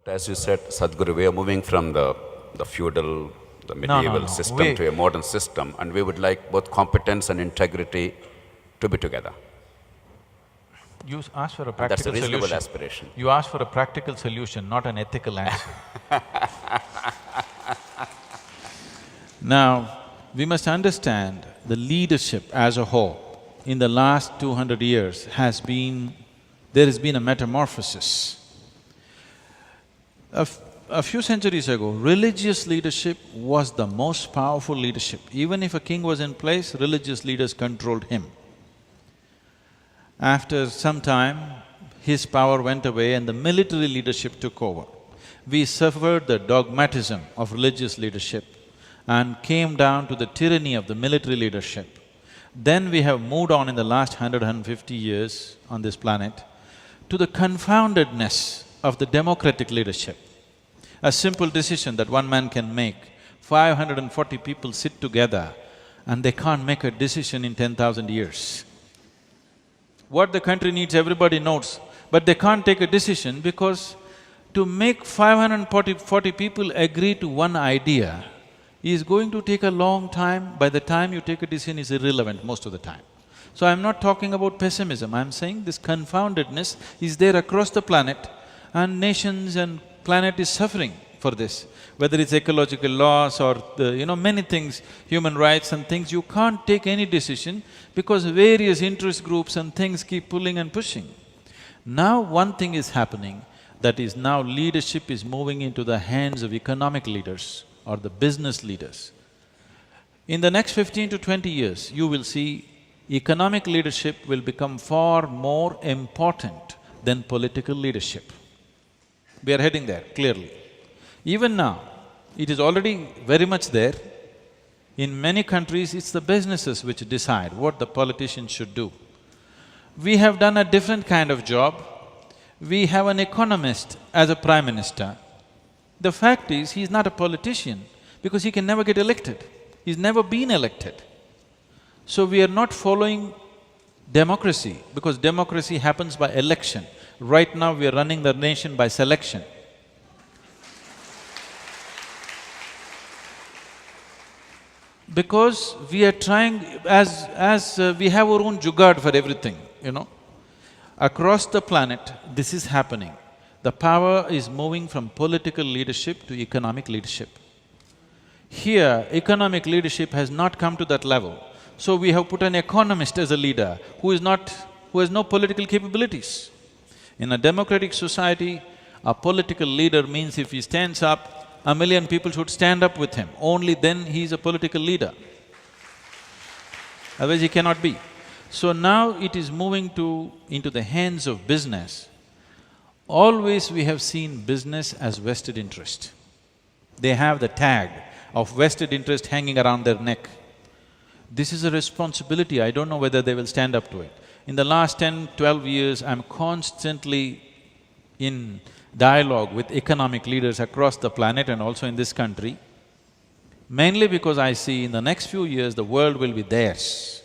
As you said, Sadhguru, we are moving from the feudal, the medieval system to a modern system, and we would like both competence and integrity to be together. You asked for a practical solution. That's a reasonable aspiration. You asked for a practical solution, not an ethical answer. Now, we must understand the leadership as a whole in the last 200 years there has been a metamorphosis. A few centuries ago, religious leadership was the most powerful leadership. Even if a king was in place, religious leaders controlled him. After some time, his power went away and the military leadership took over. We suffered the dogmatism of religious leadership and came down to the tyranny of the military leadership. Then we have moved on in the last 150 years on this planet to the confoundedness of the democratic leadership. A simple decision that one man can make, 540 people sit together and they can't make a decision in 10,000 years. What the country needs, everybody knows, but they can't take a decision because to make 540 people agree to one idea is going to take a long time. By the time you take a decision, is irrelevant most of the time. So I'm not talking about pessimism, I'm saying this confoundedness is there across the planet and nations and planet is suffering for this. Whether it's ecological loss or many things, human rights and things, you can't take any decision because various interest groups and things keep pulling and pushing. Now one thing is happening, that is now leadership is moving into the hands of economic leaders or the business leaders. In the next 15 to 20 years, you will see economic leadership will become far more important than political leadership. We are heading there, clearly. Even now, it is already very much there. In many countries, it's the businesses which decide what the politicians should do. We have done a different kind of job. We have an economist as a prime minister. The fact is, he's not a politician because he can never get elected. He's never been elected. So we are not following democracy because democracy happens by election. Right now we are running the nation by selection. Because we are trying… as we have our own jugaad for everything, Across the planet, this is happening. The power is moving from political leadership to economic leadership. Here, economic leadership has not come to that level. So we have put an economist as a leader who has no political capabilities. In a democratic society, a political leader means if he stands up, 1 million people should stand up with him. Only then he is a political leader. Otherwise he cannot be. So now it is moving into the hands of business. Always we have seen business as vested interest. They have the tag of vested interest hanging around their neck. This is a responsibility, I don't know whether they will stand up to it. In the last 10, 12 years, I'm constantly in dialogue with economic leaders across the planet and also in this country, mainly because I see in the next few years the world will be theirs.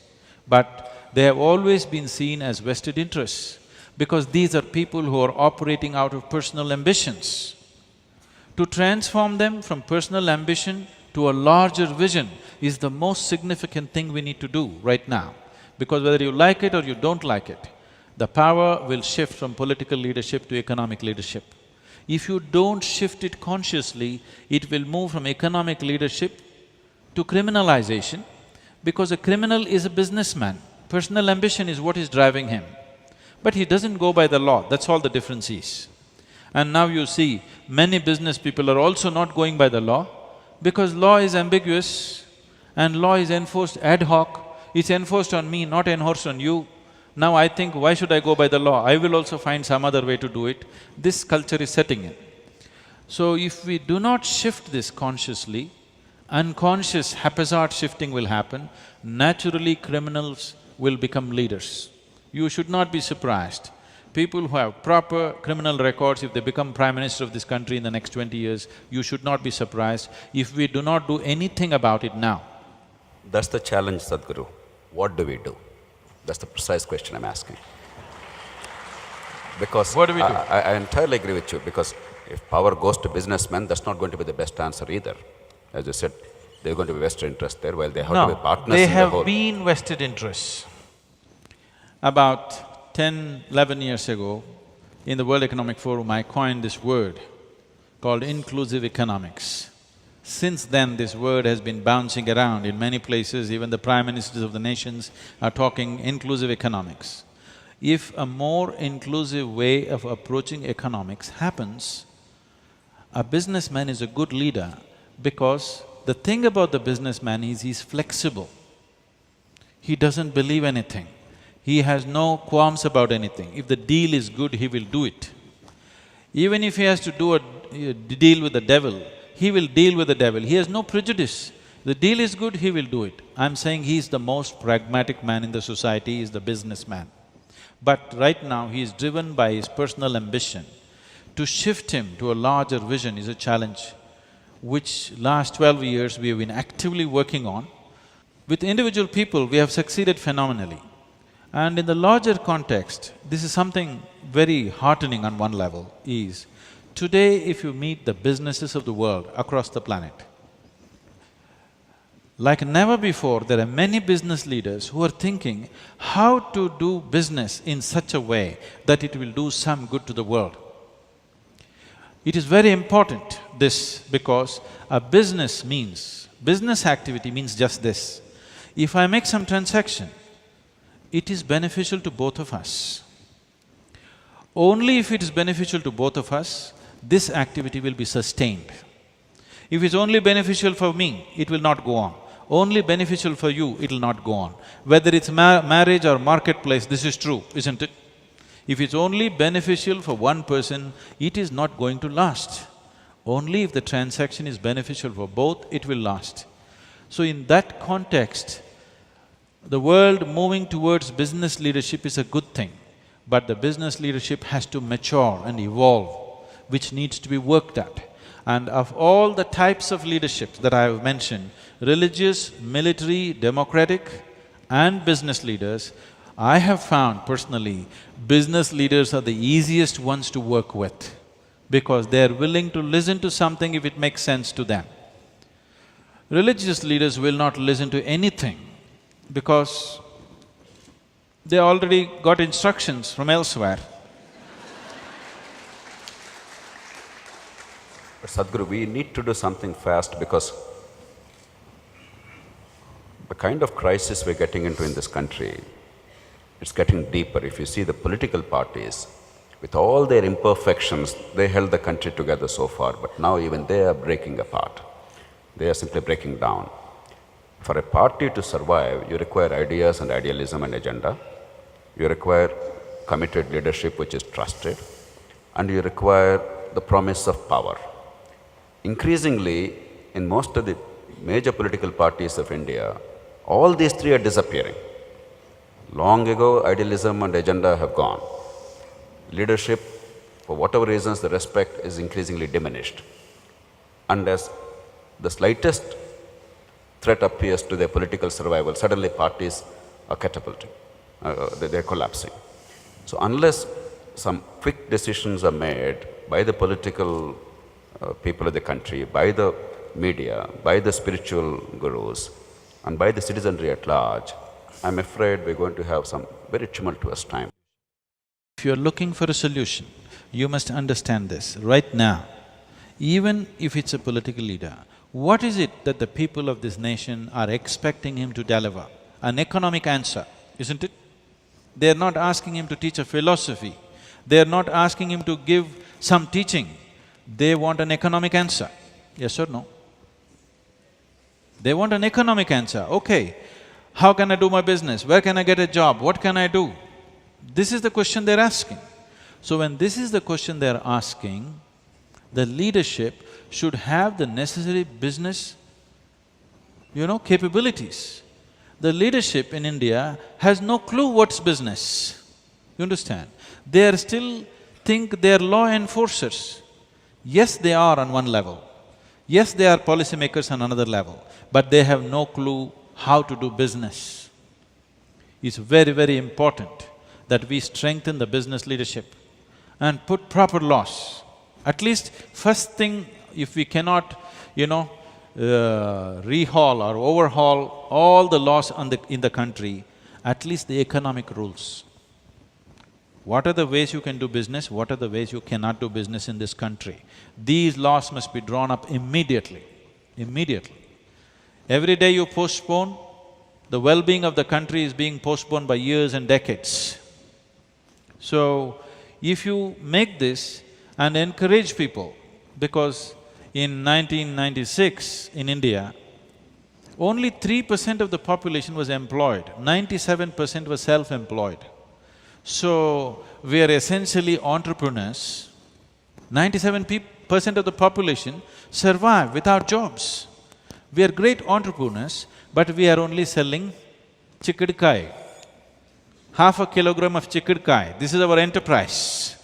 But they have always been seen as vested interests because these are people who are operating out of personal ambitions. To transform them from personal ambition to a larger vision is the most significant thing we need to do right now. Because whether you like it or you don't like it, the power will shift from political leadership to economic leadership. If you don't shift it consciously, it will move from economic leadership to criminalization, because a criminal is a businessman. Personal ambition is what is driving him. But he doesn't go by the law, that's all the difference is. And now you see, many business people are also not going by the law because law is ambiguous and law is enforced ad hoc. It's enforced on me, not enforced on you. Now I think, why should I go by the law? I will also find some other way to do it. This culture is setting in. So if we do not shift this consciously, unconscious haphazard shifting will happen, naturally criminals will become leaders. You should not be surprised. People who have proper criminal records, if they become Prime Minister of this country in the next 20 years, you should not be surprised if we do not do anything about it now. That's the challenge, Sadhguru. What do we do? That's the precise question I'm asking. Because what do we do? I entirely agree with you, because If power goes to businessmen, that's not going to be the best answer either. As you said, they're going to be vested interest there, while they have to be partners they in the have whole. been vested interests. About 10, 11 years ago, in the World Economic Forum, I coined this word called inclusive economics. Since then, this word has been bouncing around in many places, even the prime ministers of the nations are talking inclusive economics. If a more inclusive way of approaching economics happens, a businessman is a good leader because the thing about the businessman is he's flexible. He doesn't believe anything. He has no qualms about anything. If the deal is good, he will do it. Even if he has to do a deal with the devil, he will deal with the devil. He has no prejudice. The deal is good, he will do it. I'm saying he is the most pragmatic man in the society, he is the businessman. But right now, he is driven by his personal ambition. To shift him to a larger vision is a challenge, which last 12 years we have been actively working on. With individual people, we have succeeded phenomenally. And in the larger context, this is something very heartening on one level, is today if you meet the businesses of the world across the planet, like never before, there are many business leaders who are thinking how to do business in such a way that it will do some good to the world. It is very important, this, because a business activity means just this. If I make some transaction, it is beneficial to both of us. Only if it is beneficial to both of us, this activity will be sustained. If it's only beneficial for me, it will not go on. Only beneficial for you, it'll not go on. Whether it's marriage or marketplace, this is true, isn't it? If it's only beneficial for one person, it is not going to last. Only if the transaction is beneficial for both, it will last. So in that context, the world moving towards business leadership is a good thing, but the business leadership has to mature and evolve, which needs to be worked at. And of all the types of leadership that I have mentioned, religious, military, democratic and business leaders, I have found personally, business leaders are the easiest ones to work with because they are willing to listen to something if it makes sense to them. Religious leaders will not listen to anything because they already got instructions from elsewhere. But Sadhguru, we need to do something fast because the kind of crisis we're getting into in this country, it's getting deeper. If you see the political parties, with all their imperfections, they held the country together so far, but now even they are breaking apart. They are simply breaking down. For a party to survive, you require ideas and idealism and agenda. You require committed leadership which is trusted, and you require the promise of power. Increasingly, in most of the major political parties of India, all these three are disappearing. Long ago, idealism and agenda have gone. Leadership, for whatever reasons, the respect is increasingly diminished. And as the slightest threat appears to their political survival, suddenly parties are catapulting, they're collapsing. So unless some quick decisions are made by the political people of the country, by the media, by the spiritual gurus, and by the citizenry at large, I'm afraid we're going to have some very tumultuous time. If you're looking for a solution, you must understand this. Right now, even if it's a political leader, what is it that the people of this nation are expecting him to deliver? An economic answer, isn't it? They're not asking him to teach a philosophy. They're not asking him to give some teaching. They want an economic answer, yes or no? They want an economic answer. Okay, how can I do my business? Where can I get a job? What can I do? This is the question they're asking. So when this is the question they're asking, the leadership should have the necessary business, capabilities. The leadership in India has no clue what's business, you understand? They are still think they are law enforcers. Yes, they are on one level. Yes, they are policymakers on another level, but they have no clue how to do business. It's very, very important that we strengthen the business leadership and put proper laws At least first thing, if we cannot, rehaul or overhaul all the laws in the country, at least the economic rules. What are the ways you can do business, what are the ways you cannot do business in this country? These laws must be drawn up immediately, immediately. Every day you postpone, the well-being of the country is being postponed by years and decades. So, if you make this and encourage people, because in 1996 in India, only 3% of the population was employed, 97% was self-employed. So, we are essentially entrepreneurs. 97% of the population survive without jobs. We are great entrepreneurs, but we are only selling chikkadkai, half a kilogram of chikkadkai. This is our enterprise.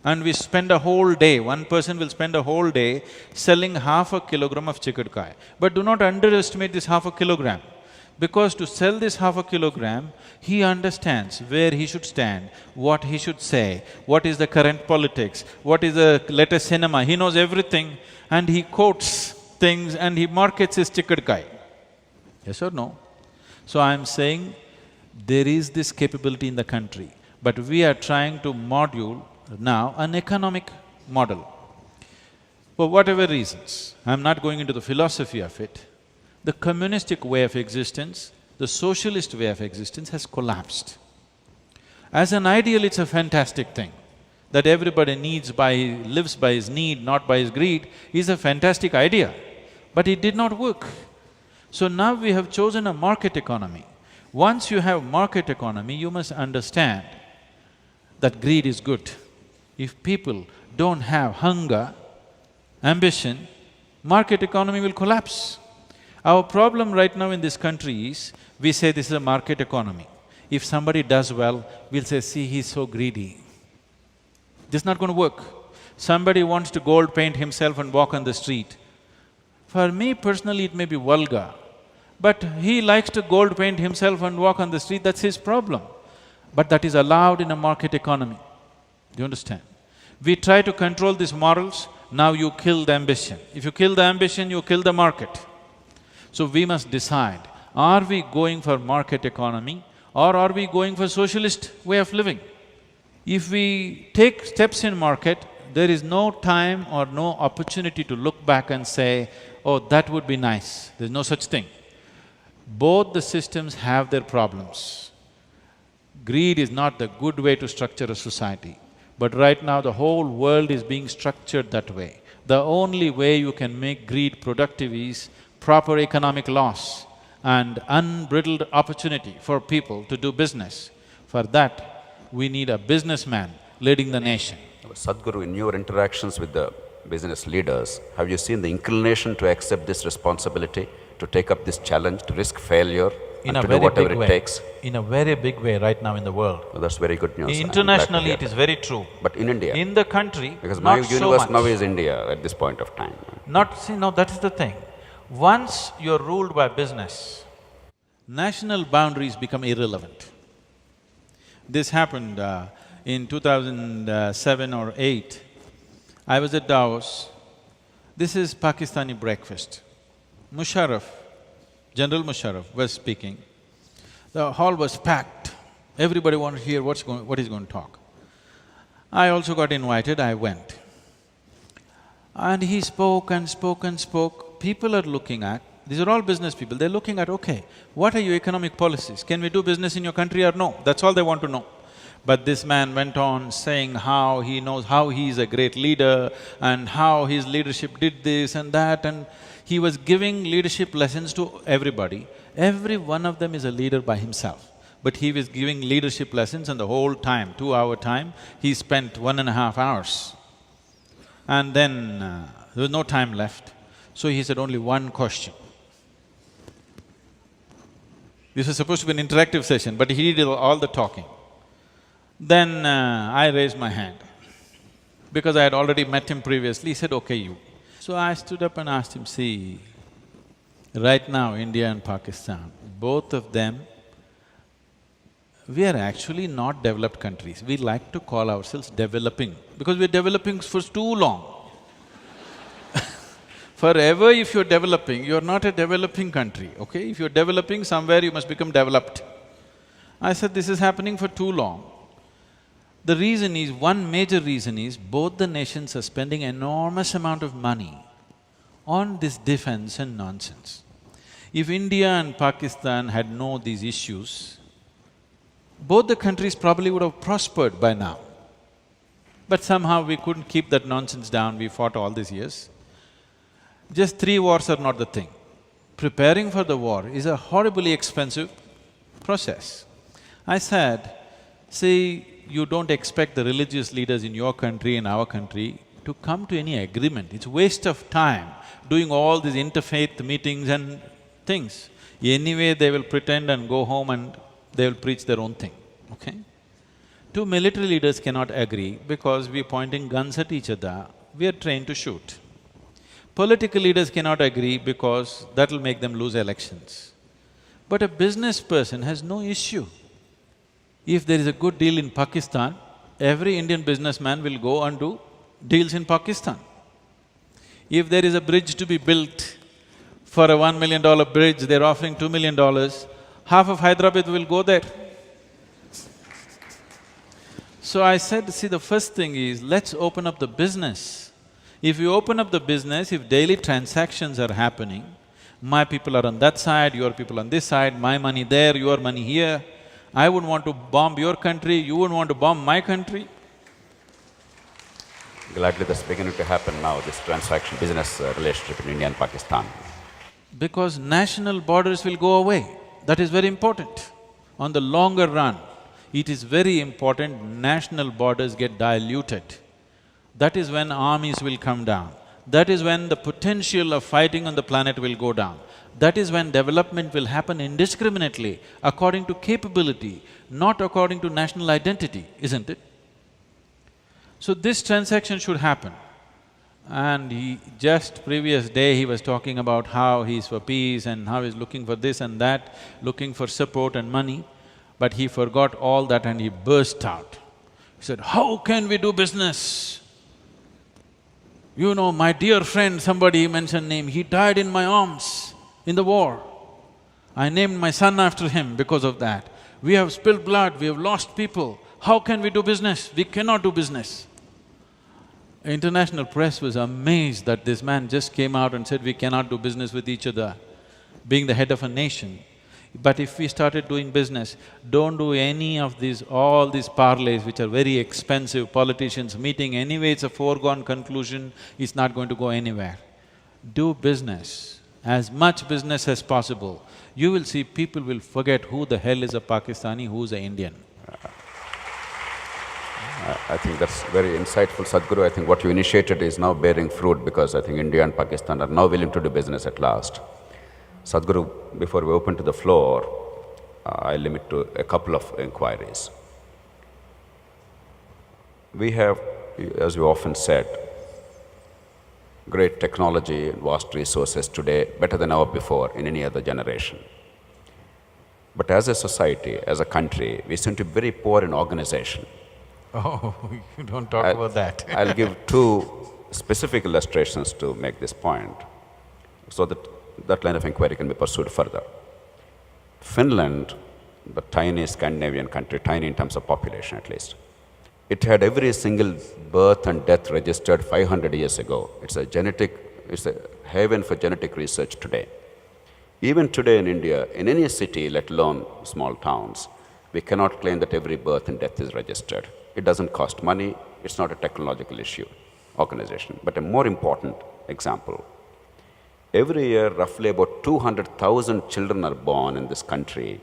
And we spend a whole day, one person will spend a whole day selling half a kilogram of chikkadkai. But do not underestimate this half a kilogram, because to sell this half a kilogram, he understands where he should stand, what he should say, what is the current politics, what is the latest cinema, he knows everything and he quotes things and he markets his chikkadkai. Yes or no? So I'm saying there is this capability in the country, but we are trying to module now an economic model. For whatever reasons, I'm not going into the philosophy of it, the communistic way of existence, the socialist way of existence has collapsed. As an ideal, it's a fantastic thing. That everybody lives by his need, not by his greed, is a fantastic idea. But it did not work. So now we have chosen a market economy. Once you have market economy, you must understand that greed is good. If people don't have hunger, ambition, market economy will collapse. Our problem right now in this country is, we say this is a market economy. If somebody does well, we'll say, see, he's so greedy. This is not going to work. Somebody wants to gold paint himself and walk on the street. For me personally, it may be vulgar, but he likes to gold paint himself and walk on the street, that's his problem. But that is allowed in a market economy. Do you understand? We try to control these morals, now you kill the ambition. If you kill the ambition, you kill the market. So we must decide, are we going for market economy or are we going for socialist way of living? If we take steps in market, there is no time or no opportunity to look back and say, oh, that would be nice. There's no such thing. Both the systems have their problems. Greed is not the good way to structure a society. But right now, the whole world is being structured that way. The only way you can make greed productive is proper economic laws and unbridled opportunity for people to do business. For that, we need a businessman leading the nation. Sadhguru, in your interactions with the business leaders, have you seen the inclination to accept this responsibility, to take up this challenge, to risk failure, and to do whatever it takes? In a very big way right now in the world. Well, that's very good news. Internationally, it is very true. But in India? In the country, because my not universe so much. now is India at this point of time. No, that is the thing. Once you're ruled by business, national boundaries become irrelevant. This happened in 2007 or 8. I was at Davos. This is Pakistani breakfast. General Musharraf was speaking. The hall was packed. Everybody wanted to hear what he's going to talk. I also got invited, I went. And he spoke and spoke and spoke. People are looking at, these are all business people, they're looking at, okay, what are your economic policies? Can we do business in your country or no? That's all they want to know. But this man went on saying how he knows how he is a great leader and how his leadership did this and that, and he was giving leadership lessons to everybody. Every one of them is a leader by himself. But he was giving leadership lessons, and the whole time, 2-hour time, he spent 1.5 hours. And then there was no time left, so he said only one question. This was supposed to be an interactive session, but he did all the talking. Then I raised my hand, because I had already met him previously. He said, okay, you. So I stood up and asked him, see, right now India and Pakistan, both of them we are actually not developed countries. We like to call ourselves developing because we're developing for too long. Forever if you're developing, you're not a developing country, okay? If you're developing somewhere, you must become developed. I said this is happening for too long. The reason is, one major reason is, both the nations are spending enormous amount of money on this defense and nonsense. If India and Pakistan had known these issues, both the countries probably would have prospered by now. But somehow we couldn't keep that nonsense down, we fought all these years. Just 3 wars are not the thing. Preparing for the war is a horribly expensive process. I said, see, you don't expect the religious leaders in your country and our country to come to any agreement. It's a waste of time doing all these interfaith meetings and things. Anyway, they will pretend and go home and they will preach their own thing, okay? Two military leaders cannot agree because we're pointing guns at each other, we are trained to shoot. Political leaders cannot agree because that'll make them lose elections. But a business person has no issue. If there is a good deal in Pakistan, every Indian businessman will go and do deals in Pakistan. If there is a bridge to be built, for a $1 million bridge, they're offering $2 million, half of Hyderabad will go there. So I said, see, the first thing is, let's open up the business. If you open up the business, if daily transactions are happening, my people are on that side, your people on this side, my money there, your money here, I wouldn't want to bomb your country, you wouldn't want to bomb my country. Gladly that's beginning to happen now, this transaction, business relationship in India and Pakistan. Because national borders will go away, that is very important. On the longer run, it is very important national borders get diluted. That is when armies will come down. That is when the potential of fighting on the planet will go down. That is when development will happen indiscriminately, according to capability, not according to national identity, isn't it? So this transaction should happen. And just previous day he was talking about how he's for peace and how he's looking for this and that, looking for support and money, but he forgot all that and he burst out. He said, how can we do business? You know, my dear friend, somebody mentioned name, he died in my arms in the war. I named my son after him because of that. We have spilled blood, we have lost people. How can we do business? We cannot do business. International press was amazed that this man just came out and said, we cannot do business with each other, being the head of a nation. But if we started doing business, don't do any of these… all these parlays which are very expensive, politicians meeting, anyway it's a foregone conclusion, it's not going to go anywhere. Do business, as much business as possible. You will see people will forget who the hell is a Pakistani, who's an Indian. I think that's very insightful, Sadhguru. I think what you initiated is now bearing fruit because I think India and Pakistan are now willing to do business at last. Sadhguru, before we open to the floor, I limit to a couple of inquiries. We have, as you often said, great technology and vast resources today, better than ever before in any other generation. But as a society, as a country, we seem to be very poor in organization. Oh, you don't talk about that. I'll give two specific illustrations to make this point, so that line of inquiry can be pursued further. Finland, the tiny Scandinavian country, tiny in terms of population at least, it had every single birth and death registered 500 years ago. It's a haven for genetic research today. Even today in India, in any city, let alone small towns, we cannot claim that every birth and death is registered. It doesn't cost money, it's not a technological issue, organization. But a more important example, every year roughly about 200,000 children are born in this country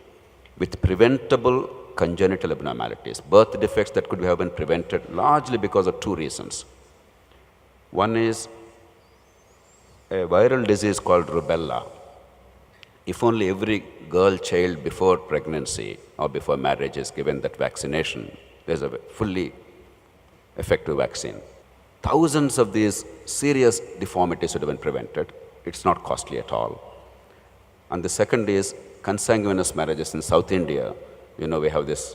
with preventable congenital abnormalities, birth defects that could have been prevented largely because of two reasons. One is a viral disease called rubella. If only every girl child before pregnancy or before marriage is given that vaccination, there's a fully effective vaccine. Thousands of these serious deformities would have been prevented. It's not costly at all. And the second is consanguineous marriages in South India. we have this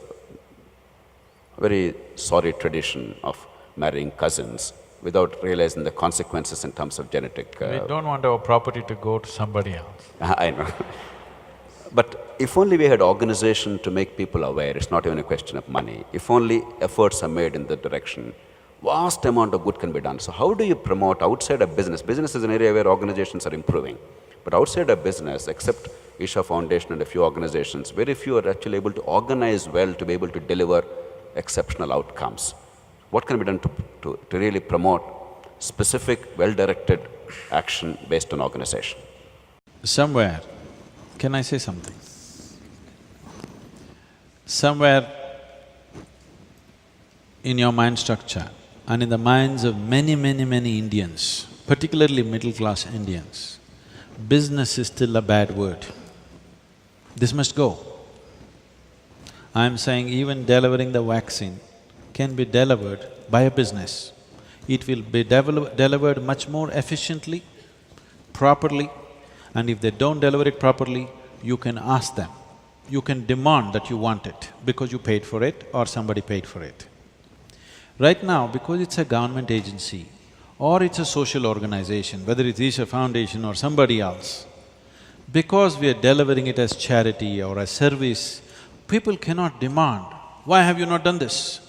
very sorry tradition of marrying cousins without realizing the consequences in terms of genetic… We don't want our property to go to somebody else. I know. But if only we had organization to make people aware, it's not even a question of money. If only efforts are made in that direction, vast amount of good can be done. So how do you promote outside of business? Business is an area where organizations are improving. But outside of business, except Isha Foundation and a few organizations, very few are actually able to organize well to be able to deliver exceptional outcomes. What can be done to really promote specific, well-directed action based on organization? Somewhere, can I say something? Somewhere in your mind structure and in the minds of many Indians, particularly middle-class Indians, business is still a bad word. This must go. I'm saying even delivering the vaccine can be delivered by a business. It will be delivered much more efficiently, properly, and if they don't deliver it properly, you can ask them. You can demand that you want it because you paid for it or somebody paid for it. Right now, because it's a government agency or it's a social organization, whether it's Isha Foundation or somebody else, because we are delivering it as charity or as service, people cannot demand, why have you not done this?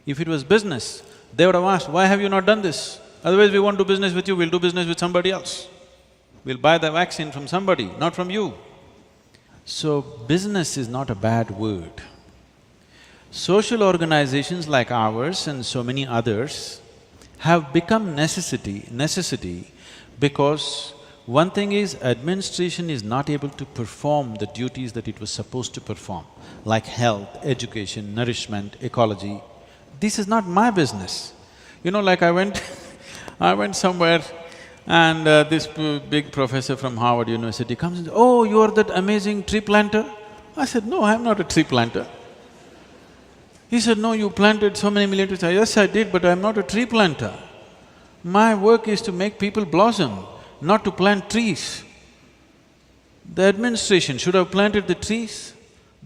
If it was business, they would have asked, why have you not done this? Otherwise we won't do business with you, we'll do business with somebody else. We'll buy the vaccine from somebody, not from you. So, business is not a bad word. Social organizations like ours and so many others have become necessity because one thing is, administration is not able to perform the duties that it was supposed to perform, like health, education, nourishment, ecology. This is not my business. Like I went I went somewhere and this big professor from Harvard University comes and says, "Oh, you are that amazing tree planter?" I said, "No, I am not a tree planter." He said, "No, you planted so many million trees." Yes, I did, but I am not a tree planter. My work is to make people blossom, not to plant trees. The administration should have planted the trees.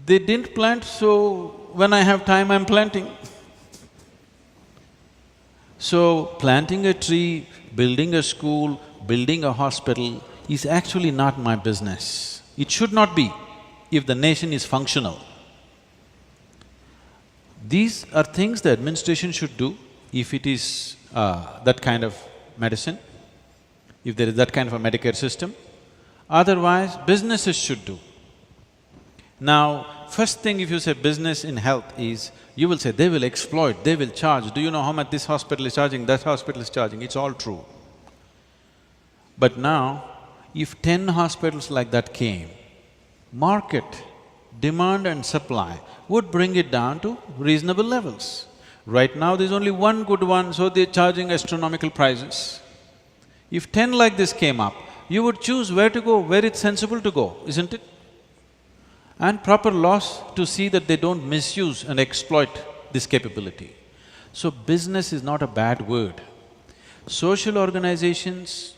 They didn't plant, so when I have time, I'm planting. So, planting a tree, building a school, building a hospital is actually not my business. It should not be if the nation is functional. These are things the administration should do if it is that kind of medicine, if there is that kind of a Medicare system. Otherwise, businesses should do. Now, first thing if you say business in health is, you will say they will exploit, they will charge. Do you know how much this hospital is charging, that hospital is charging? It's all true. But now, if 10 hospitals like that came, market, demand and supply would bring it down to reasonable levels. Right now there's only one good one, so they're charging astronomical prices. If 10 like this came up, you would choose where to go, where it's sensible to go, isn't it? And proper laws to see that they don't misuse and exploit this capability. So business is not a bad word. Social organizations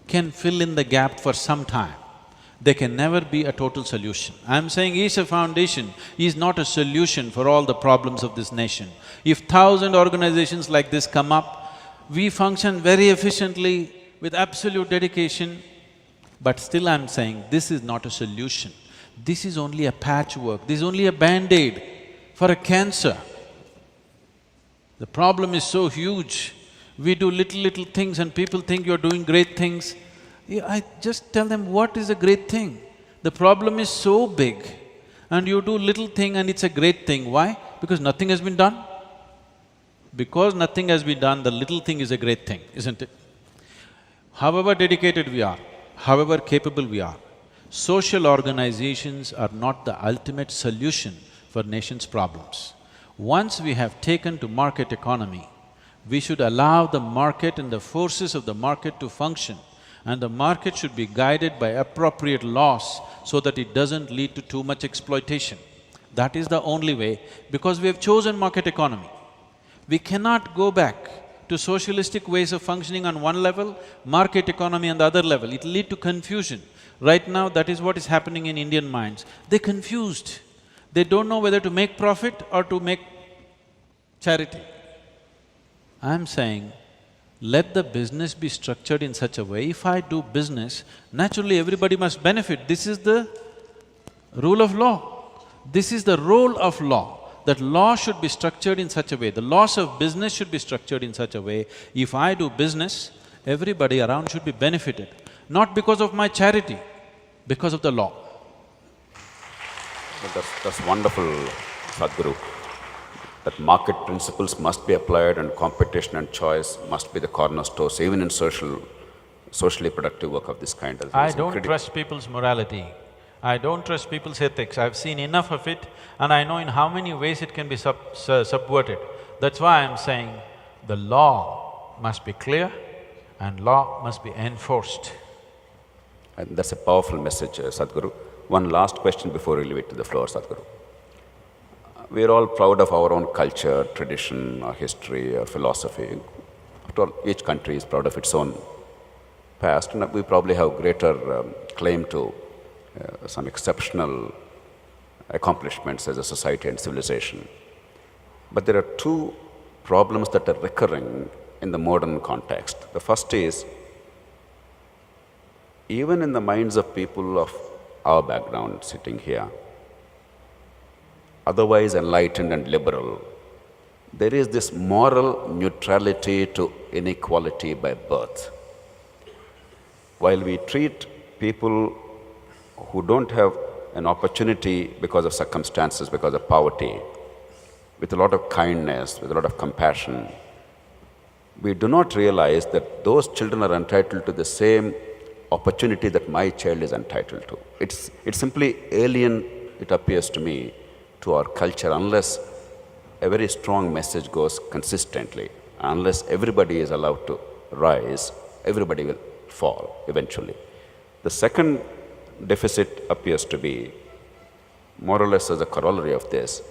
can fill in the gap for some time. They can never be a total solution. I'm saying Isha Foundation is not a solution for all the problems of this nation. If 1,000 organizations like this come up, we function very efficiently with absolute dedication, but still I'm saying this is not a solution. This is only a patchwork, this is only a band-aid for a cancer. The problem is so huge. We do little things and people think you're doing great things. I just tell them, what is a great thing? The problem is so big and you do little thing and it's a great thing. Why? Because nothing has been done. Because nothing has been done, the little thing is a great thing, isn't it? However dedicated we are, however capable we are, social organizations are not the ultimate solution for nation's problems. Once we have taken to market economy, we should allow the market and the forces of the market to function, and the market should be guided by appropriate laws so that it doesn't lead to too much exploitation. That is the only way, because we have chosen market economy. We cannot go back to to socialistic ways of functioning on one level, market economy on the other level. It'll lead to confusion. Right now, that is what is happening in Indian minds. They're confused. They don't know whether to make profit or to make charity. I'm saying, let the business be structured in such a way, if I do business, naturally everybody must benefit. This is the rule of law. This is the role of law, that law should be structured in such a way, the laws of business should be structured in such a way, if I do business, everybody around should be benefited, not because of my charity, because of the law. That's wonderful, Sadhguru. That market principles must be applied and competition and choice must be the cornerstones, even in socially productive work of this kind. I don't trust people's morality. I don't trust people's ethics. I've seen enough of it and I know in how many ways it can be subverted. That's why I'm saying the law must be clear and law must be enforced. And that's a powerful message, Sadhguru. One last question before we leave it to the floor, Sadhguru. We are all proud of our own culture, tradition, our history, our philosophy. After all, each country is proud of its own past, and we probably have greater claim to some exceptional accomplishments as a society and civilization. But there are two problems that are recurring in the modern context. The first is, even in the minds of people of our background sitting here, otherwise enlightened and liberal, there is this moral neutrality to inequality by birth. While we treat people who don't have an opportunity because of circumstances, because of poverty, with a lot of kindness, with a lot of compassion, we do not realize that those children are entitled to the same opportunity that my child is entitled to. It's simply alien, it appears to me, to our culture unless a very strong message goes consistently. Unless everybody is allowed to rise, everybody will fall eventually. The second deficit appears to be, more or less as a corollary of this,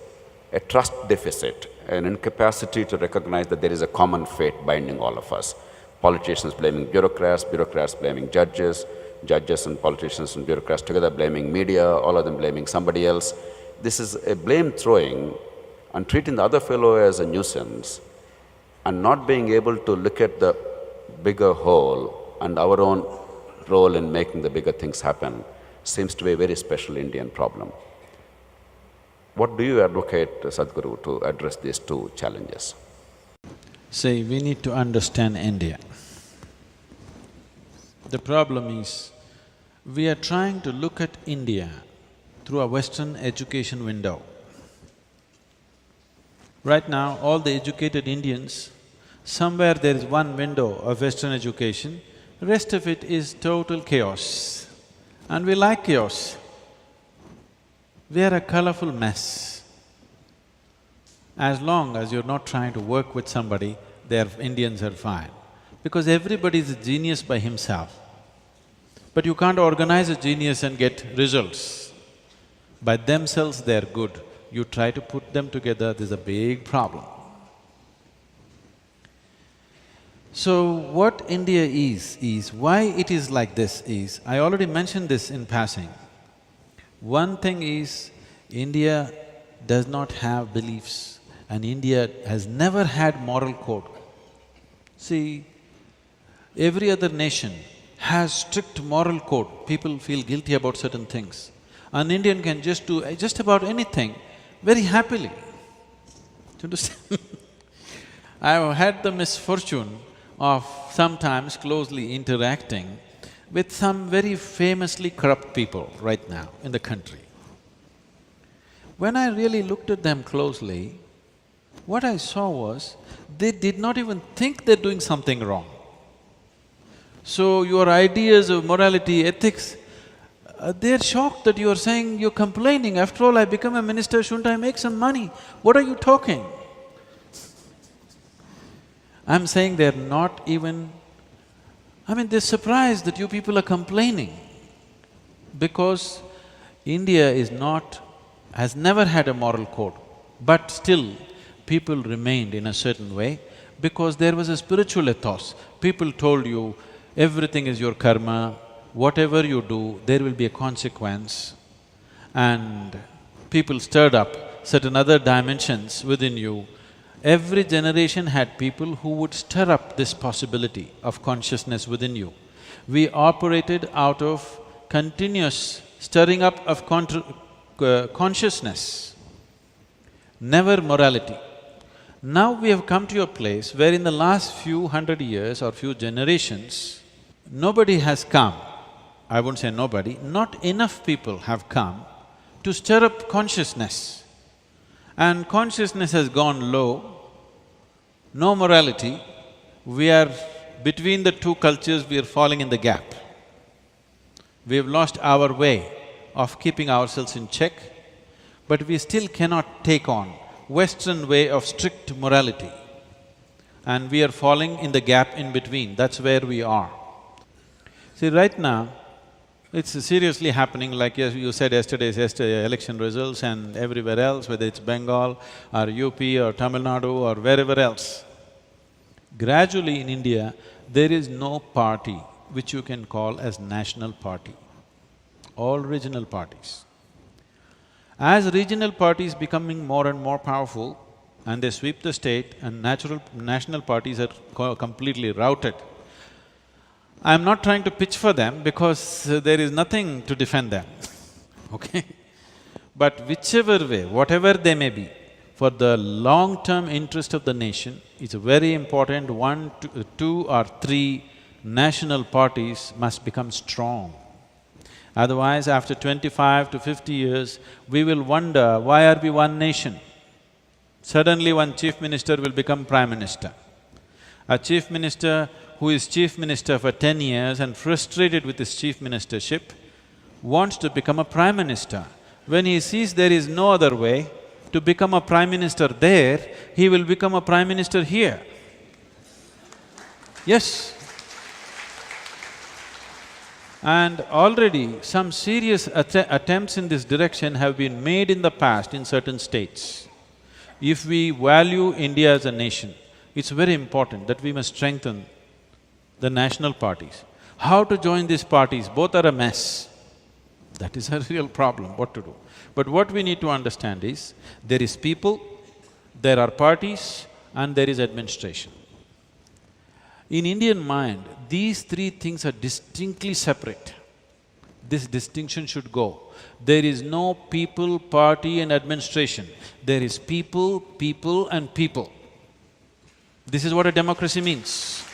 a trust deficit, an incapacity to recognize that there is a common fate binding all of us. Politicians blaming bureaucrats, bureaucrats blaming judges, judges and politicians and bureaucrats together blaming media, all of them blaming somebody else. This is a blame throwing and treating the other fellow as a nuisance and not being able to look at the bigger whole and our own role in making the bigger things happen seems to be a very special Indian problem. What do you advocate, Sadhguru, to address these two challenges? See, we need to understand India. The problem is, we are trying to look at India through a Western education window. Right now, all the educated Indians, somewhere there is one window of Western education, rest of it is total chaos. And we like chaos. We are a colorful mess. As long as you're not trying to work with somebody, Indians are fine. Because everybody is a genius by himself. But you can't organize a genius and get results. By themselves they're good. You try to put them together, there's a big problem. So what India is why it is like this is, I already mentioned this in passing. One thing is, India does not have beliefs and India has never had moral code. See, every other nation has strict moral code, people feel guilty about certain things. An Indian can just do just about anything very happily. Do you understand? I've had the misfortune of sometimes closely interacting with some very famously corrupt people right now in the country. When I really looked at them closely, what I saw was, they did not even think they're doing something wrong. So your ideas of morality, ethics, they're shocked that you're saying, you're complaining, after all I become a minister, shouldn't I make some money? What are you talking? I'm saying they're not even… they're surprised that you people are complaining because India has never had a moral code, but still people remained in a certain way because there was a spiritual ethos. People told you, everything is your karma, whatever you do, there will be a consequence. And people stirred up certain other dimensions within you. Every generation had people who would stir up this possibility of consciousness within you. We operated out of continuous stirring up of consciousness, never morality. Now we have come to a place where in the last few hundred years or few generations, nobody has come, I won't say nobody, not enough people have come to stir up consciousness. And consciousness has gone low, no morality, we are between the two cultures, we are falling in the gap. We have lost our way of keeping ourselves in check, but we still cannot take on Western way of strict morality. And we are falling in the gap in between, that's where we are. See, right now, it's seriously happening like you said yesterday's election results and everywhere else, whether it's Bengal or UP or Tamil Nadu or wherever else. Gradually in India, there is no party which you can call as national party, all regional parties. As regional parties becoming more and more powerful and they sweep the state and national parties are completely routed, I'm not trying to pitch for them because there is nothing to defend them, okay? But whichever way, whatever they may be, for the long-term interest of the nation, it's very important two or three national parties must become strong. Otherwise, after 25 to 50 years, we will wonder, why are we one nation? Suddenly one chief minister will become prime minister. A chief minister who is chief minister for 10 years and frustrated with his chief ministership wants to become a prime minister. When he sees there is no other way to become a prime minister there, he will become a prime minister here. Yes. And already some serious attempts in this direction have been made in the past in certain states. If we value India as a nation, it's very important that we must strengthen the national parties. How to join these parties? Both are a mess. That is a real problem, what to do. But what we need to understand is, there is people, there are parties, and there is administration. In Indian mind, these three things are distinctly separate. This distinction should go. There is no people, party and administration. There is people, people and people. This is what a democracy means.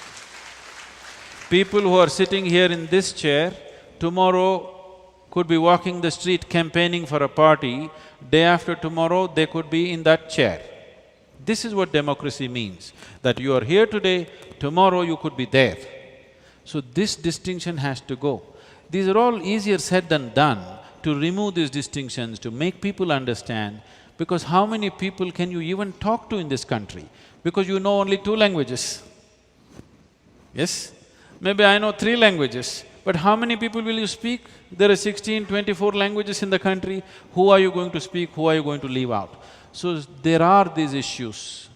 People who are sitting here in this chair, tomorrow could be walking the street campaigning for a party, day after tomorrow they could be in that chair. This is what democracy means, that you are here today, tomorrow you could be there. So this distinction has to go. These are all easier said than done, to remove these distinctions, to make people understand, because how many people can you even talk to in this country? Because you know only 2 languages. Yes? Maybe I know 3 languages, but how many people will you speak? There are 16, 24 languages in the country. Who are you going to speak? Who are you going to leave out? So there are these issues,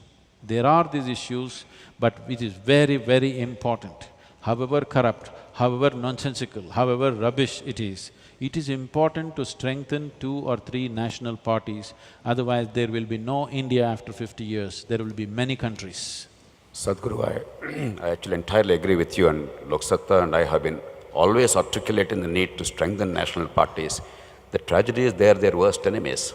but it is very, very important. However corrupt, however nonsensical, however rubbish it is important to strengthen 2 or 3 national parties, otherwise there will be no India after 50 years, there will be many countries. Sadhguru, I actually entirely agree with you, and Loksatta and I have been always articulating the need to strengthen national parties. The tragedy is they are their worst enemies.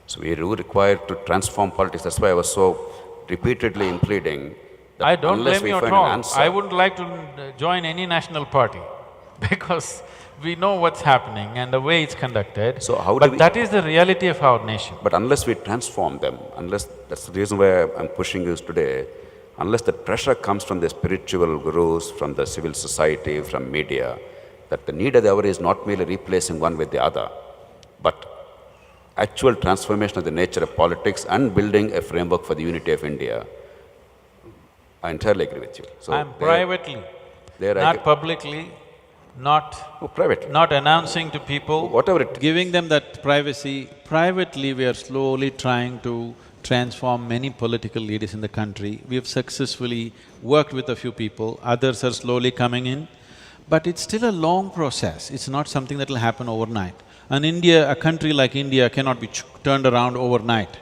So we do require to transform politics. That's why I was so repeatedly pleading that I don't unless blame we you at find an all. answer… I wouldn't like to join any national party because we know what's happening and the way it's conducted. So how do but that is the reality of our nation. But unless we transform them, that's the reason why I'm pushing this today, unless the pressure comes from the spiritual gurus, from the civil society, from media, that the need of the hour is not merely replacing one with the other, but actual transformation of the nature of politics and building a framework for the unity of India, I entirely agree with you. So I'm privately, not publicly, privately. not announcing to people. Whatever it… Giving them that privacy, privately we are slowly trying to transform many political leaders in the country. We have successfully worked with a few people, others are slowly coming in, but it's still a long process, it's not something that will happen overnight. And India, a country like India cannot be turned around overnight.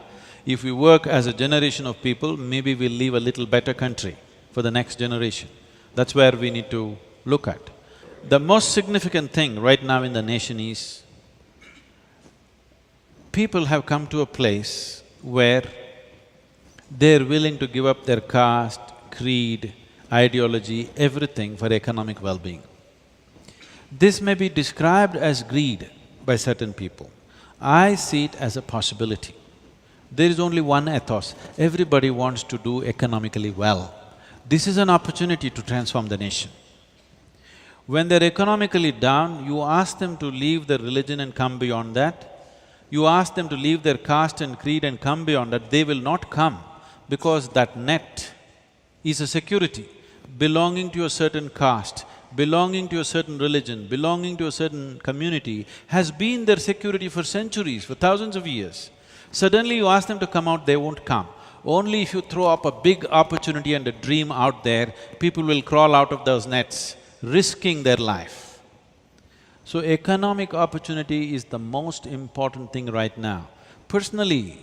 If we work as a generation of people, maybe we'll leave a little better country for the next generation. That's where we need to look at. The most significant thing right now in the nation is, people have come to a place where they're willing to give up their caste, creed, ideology, everything for economic well-being. This may be described as greed by certain people. I see it as a possibility. There is only one ethos, everybody wants to do economically well. This is an opportunity to transform the nation. When they're economically down, you ask them to leave their religion and come beyond that. You ask them to leave their caste and creed and come beyond that, they will not come, because that net is a security. Belonging to a certain caste, belonging to a certain religion, belonging to a certain community has been their security for centuries, for thousands of years. Suddenly you ask them to come out, they won't come. Only if you throw up a big opportunity and a dream out there, people will crawl out of those nets, risking their life. So economic opportunity is the most important thing right now. Personally,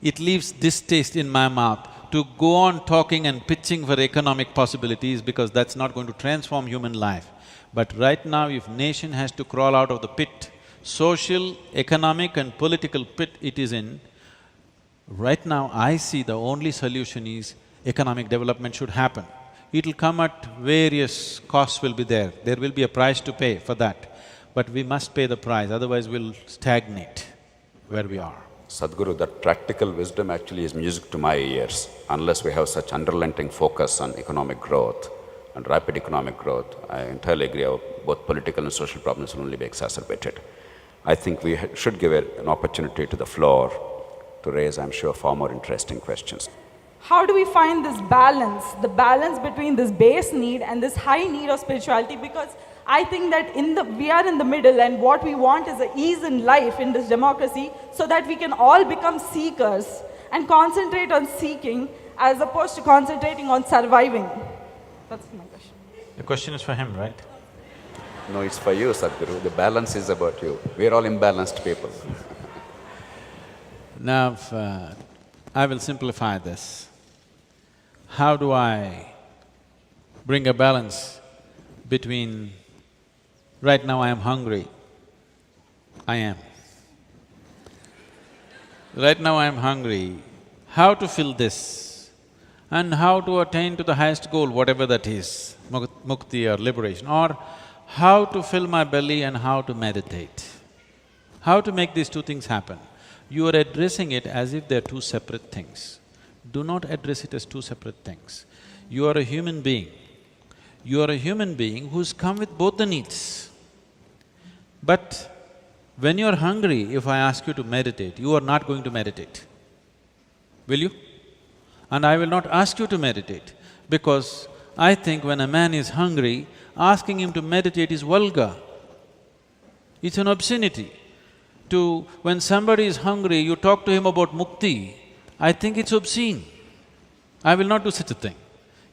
it leaves distaste in my mouth to go on talking and pitching for economic possibilities, because that's not going to transform human life. But right now, if nation has to crawl out of the pit, social, economic and political pit it is in, right now I see the only solution is economic development should happen. It'll come at various costs will be there will be a price to pay for that. But we must pay the price, otherwise we'll stagnate where we are. Sadhguru, that practical wisdom actually is music to my ears. Unless we have such unrelenting focus on economic growth and rapid economic growth, I entirely agree, both political and social problems will only be exacerbated. I think we should give an opportunity to the floor to raise, I'm sure, far more interesting questions. How do we find this balance, the balance between this base need and this high need of spirituality? Because I think that we are in the middle, and what we want is an ease in life in this democracy, so that we can all become seekers and concentrate on seeking as opposed to concentrating on surviving. That's my question. The question is for him, right? No, it's for you, Sadhguru. The balance is about you. We're all imbalanced people. Now, I will simplify this. How do I bring a balance between… Right now I am hungry, I am. Right now I am hungry, how to fill this and how to attain to the highest goal, whatever that is, mukti or liberation, or how to fill my belly and how to meditate. How to make these two things happen? You are addressing it as if they're two separate things. Do not address it as two separate things. You are a human being. You are a human being who's come with both the needs. But when you're hungry, if I ask you to meditate, you are not going to meditate. Will you? And I will not ask you to meditate, because I think when a man is hungry, asking him to meditate is vulgar. It's an obscenity. When somebody is hungry, you talk to him about mukti, I think it's obscene. I will not do such a thing.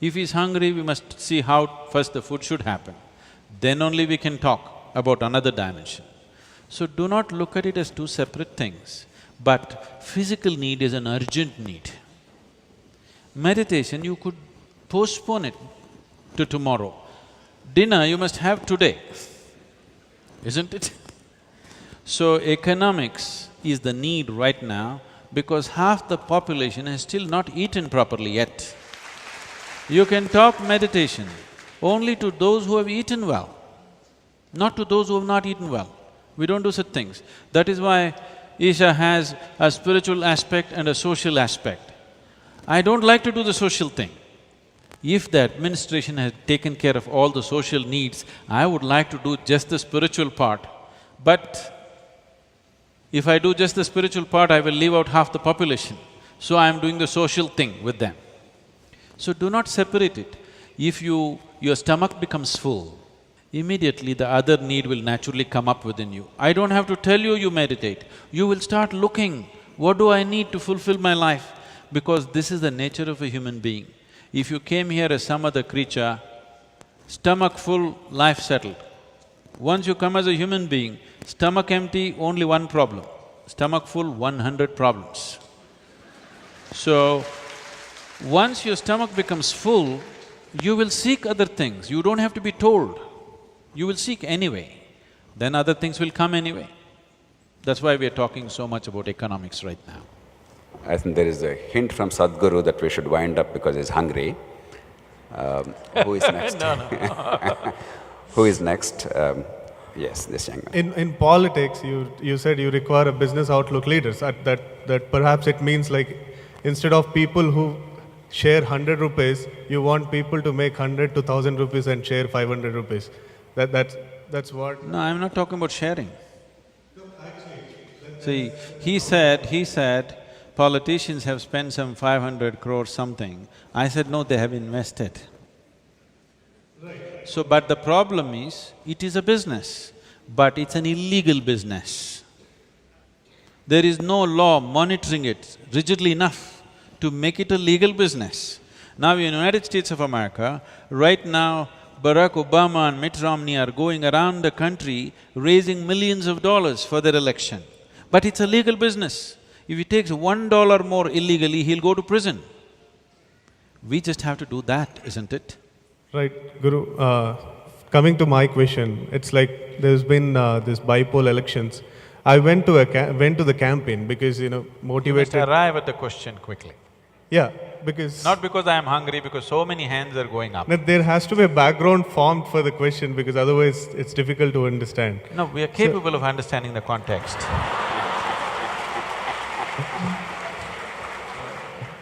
If he's hungry, we must see how first the food should happen. Then only we can talk about another dimension. So do not look at it as two separate things, but physical need is an urgent need. Meditation, you could postpone it to tomorrow. Dinner you must have today, isn't it? So economics is the need right now, because half the population has still not eaten properly yet. You can talk meditation only to those who have eaten well, not to those who have not eaten well. We don't do such things. That is why Isha has a spiritual aspect and a social aspect. I don't like to do the social thing. If the administration has taken care of all the social needs, I would like to do just the spiritual part. But if I do just the spiritual part, I will leave out half the population. So I am doing the social thing with them. So do not separate it. If your stomach becomes full, immediately the other need will naturally come up within you. I don't have to tell you, you meditate. You will start looking What do I need to fulfill my life? Because this is the nature of a human being. If you came here as some other creature, stomach full, life settled. Once you come as a human being, stomach empty, only one problem. Stomach full, 100 problems. So, once your stomach becomes full, you will seek other things. You don't have to be told. You will seek anyway. Then other things will come anyway. That's why we are talking so much about economics right now. I think there is a hint from Sadhguru that we should wind up because he's hungry. Who is next? No. Who is next? Yes, this young man. In politics, you said you require a business outlook leaders. That perhaps it means like instead of people who share 100 rupees, you want people to make 100 to 1,000 rupees and share 500 rupees. That's what… No, I'm not talking about sharing. See, he said, politicians have spent some 500 crores something. I said, no, they have invested. So, but the problem is, it is a business, but it's an illegal business. There is no law monitoring it rigidly enough to make it a legal business. Now in the United States of America, right now, Barack Obama and Mitt Romney are going around the country raising millions of dollars for their election. But it's a legal business. If he takes $1 more illegally, he'll go to prison. We just have to do that, isn't it? Right, Guru. Coming to my question, it's like there's been this bipolar elections. I went to the campaign because, motivated… You must arrive at the question quickly. Yeah, because… Not because I am hungry, because so many hands are going up. There has to be a background formed for the question because otherwise it's difficult to understand. No, we are capable of understanding the context.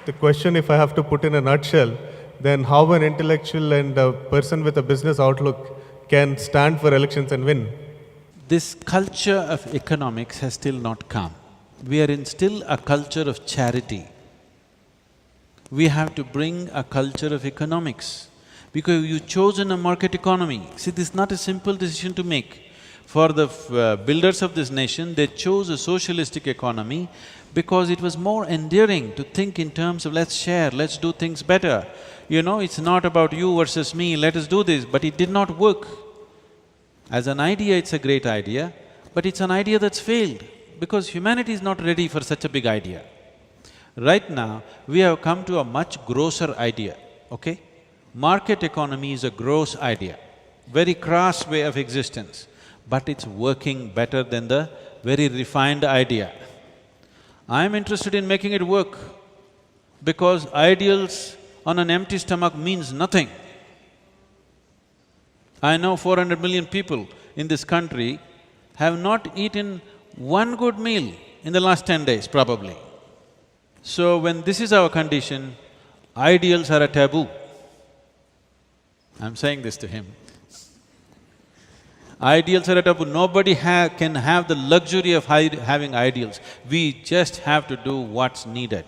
The question, if I have to put in a nutshell, then how an intellectual and a person with a business outlook can stand for elections and win? This culture of economics has still not come. We are in still a culture of charity. We have to bring a culture of economics because you've chosen a market economy. See, this is not a simple decision to make. For the builders of this nation, they chose a socialistic economy because it was more endearing to think in terms of let's share, let's do things better. It's not about you versus me, let us do this, but it did not work. As an idea, it's a great idea, but it's an idea that's failed because humanity is not ready for such a big idea. Right now, we have come to a much grosser idea, okay? Market economy is a gross idea, very crass way of existence, but it's working better than the very refined idea. I'm interested in making it work because ideals on an empty stomach means nothing. I know 400 million people in this country have not eaten one good meal in the last 10 days, probably. So when this is our condition, ideals are a taboo. I'm saying this to him. Ideals are a taboo. Nobody can have the luxury of having ideals. We just have to do what's needed.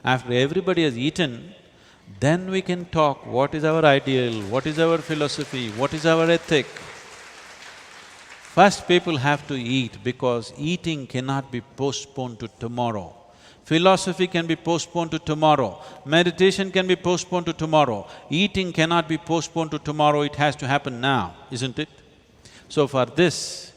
After everybody has eaten, then we can talk what is our ideal, what is our philosophy, what is our ethic. First people have to eat because eating cannot be postponed to tomorrow. Philosophy can be postponed to tomorrow, meditation can be postponed to tomorrow, eating cannot be postponed to tomorrow, it has to happen now, isn't it? So for this,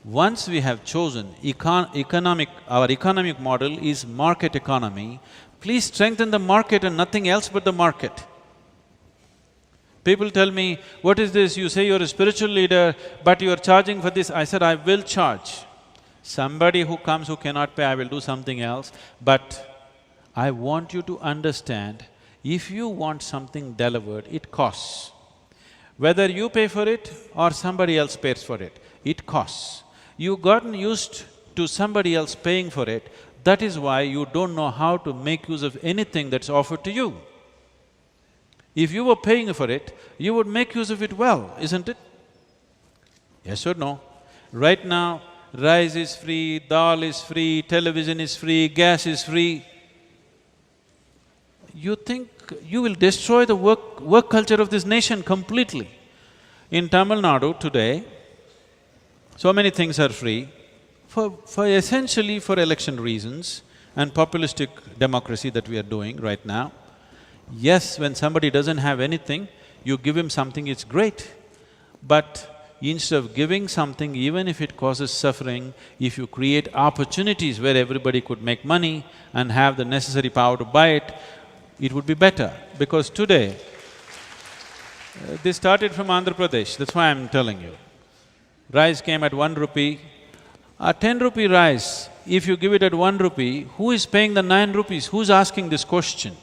once we have chosen our economic model is market economy, please strengthen the market and nothing else but the market. People tell me, what is this? You say you're a spiritual leader, but you're charging for this. I said, I will charge. Somebody who comes who cannot pay, I will do something else. But I want you to understand, if you want something delivered, it costs. Whether you pay for it or somebody else pays for it, it costs. You've gotten used to somebody else paying for it, that is why you don't know how to make use of anything that's offered to you. If you were paying for it, you would make use of it well, isn't it? Yes or no? Right now, rice is free, dal is free, television is free, gas is free. You think you will destroy the work culture of this nation completely. In Tamil Nadu today, so many things are free. Essentially for election reasons, and populistic democracy that we are doing right now. Yes, when somebody doesn't have anything, you give him something, it's great. But instead of giving something, even if it causes suffering, if you create opportunities where everybody could make money and have the necessary power to buy it, it would be better. Because today, this started from Andhra Pradesh, that's why I'm telling you. Rice came at 1 rupee. A 10 rupee rice, if you give it at 1 rupee, who is paying the 9 rupees? Who's asking this question?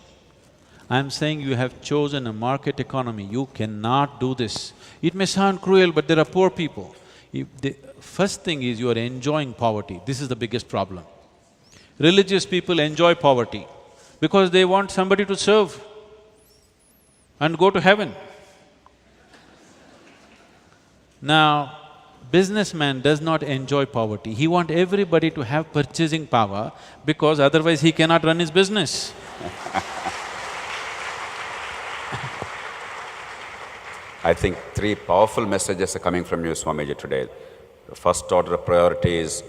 I'm saying you have chosen a market economy, you cannot do this. It may sound cruel, but there are poor people. The first thing is you are enjoying poverty, this is the biggest problem. Religious people enjoy poverty because they want somebody to serve and go to heaven. Now, businessman does not enjoy poverty, he wants everybody to have purchasing power because otherwise he cannot run his business. I think three powerful messages are coming from you, Swamiji, today. The first order of priority is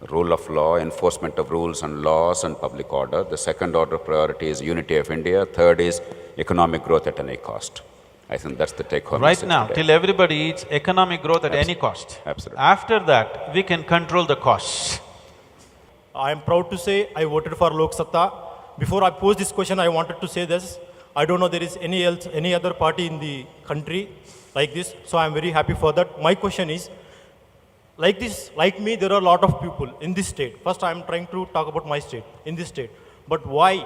rule of law, enforcement of rules and laws and public order. The second order of priority is unity of India. Third is economic growth at any cost. I think that's the take-home message Right now, today. till everybody eats economic growth at any cost. Absolutely. After that, we can control the costs. I am proud to say I voted for Lok Satta. Before I pose this question, I wanted to say this. I don't know there is any other party in the country like this, so I am very happy for that. My question is, like this, like me, there are a lot of people in this state. First, I am trying to talk about my state, in this state. But why,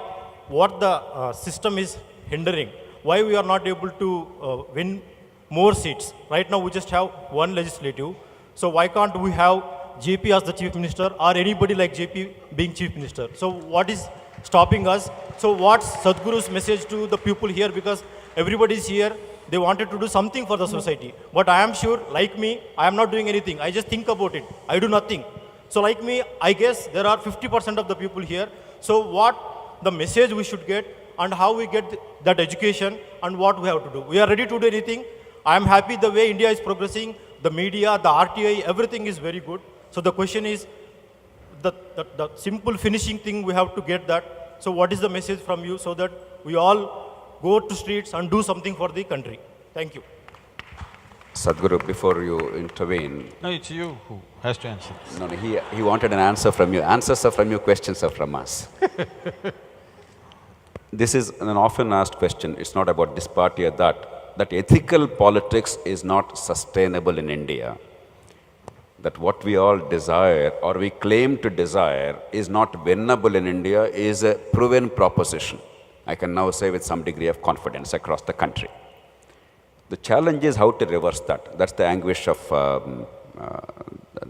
what the system is hindering? Why we are not able to win more seats? Right now, we just have one legislative. So why can't we have JP as the chief minister or anybody like JP being chief minister? So what is stopping us? So what's Sadhguru's message to the people here? Because everybody is here, they wanted to do something for the society. But I am sure, like me, I am not doing anything. I just think about it. I do nothing. So like me, I guess there are 50% of the people here. So what the message we should get and how we get that education and what we have to do. We are ready to do anything. I am happy the way India is progressing, the media, the RTI, everything is very good. So the question is, the simple finishing thing, we have to get that. So what is the message from you so that we all go to streets and do something for the country? Thank you. Sadhguru, before you intervene… No, it's you who has to answer. No, he wanted an answer from you. Answers are from you, questions are from us. This is an often asked question. It's not about this party or that. That ethical politics is not sustainable in India. That what we all desire or we claim to desire is not winnable in India is a proven proposition. I can now say with some degree of confidence across the country. The challenge is how to reverse that. That's the anguish of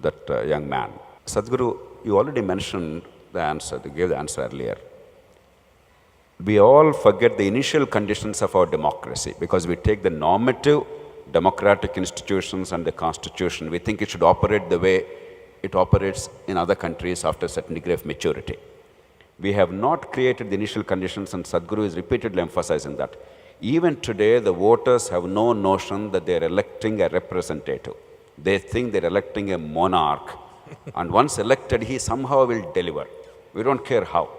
that young man. Sadhguru, you already mentioned the answer, you gave the answer earlier. We all forget the initial conditions of our democracy because we take the normative democratic institutions and the constitution, we think it should operate the way it operates in other countries after a certain degree of maturity. We have not created the initial conditions, and Sadhguru is repeatedly emphasizing that. Even today, the voters have no notion that they are electing a representative. They think they're electing a monarch, and once elected, he somehow will deliver. We don't care how.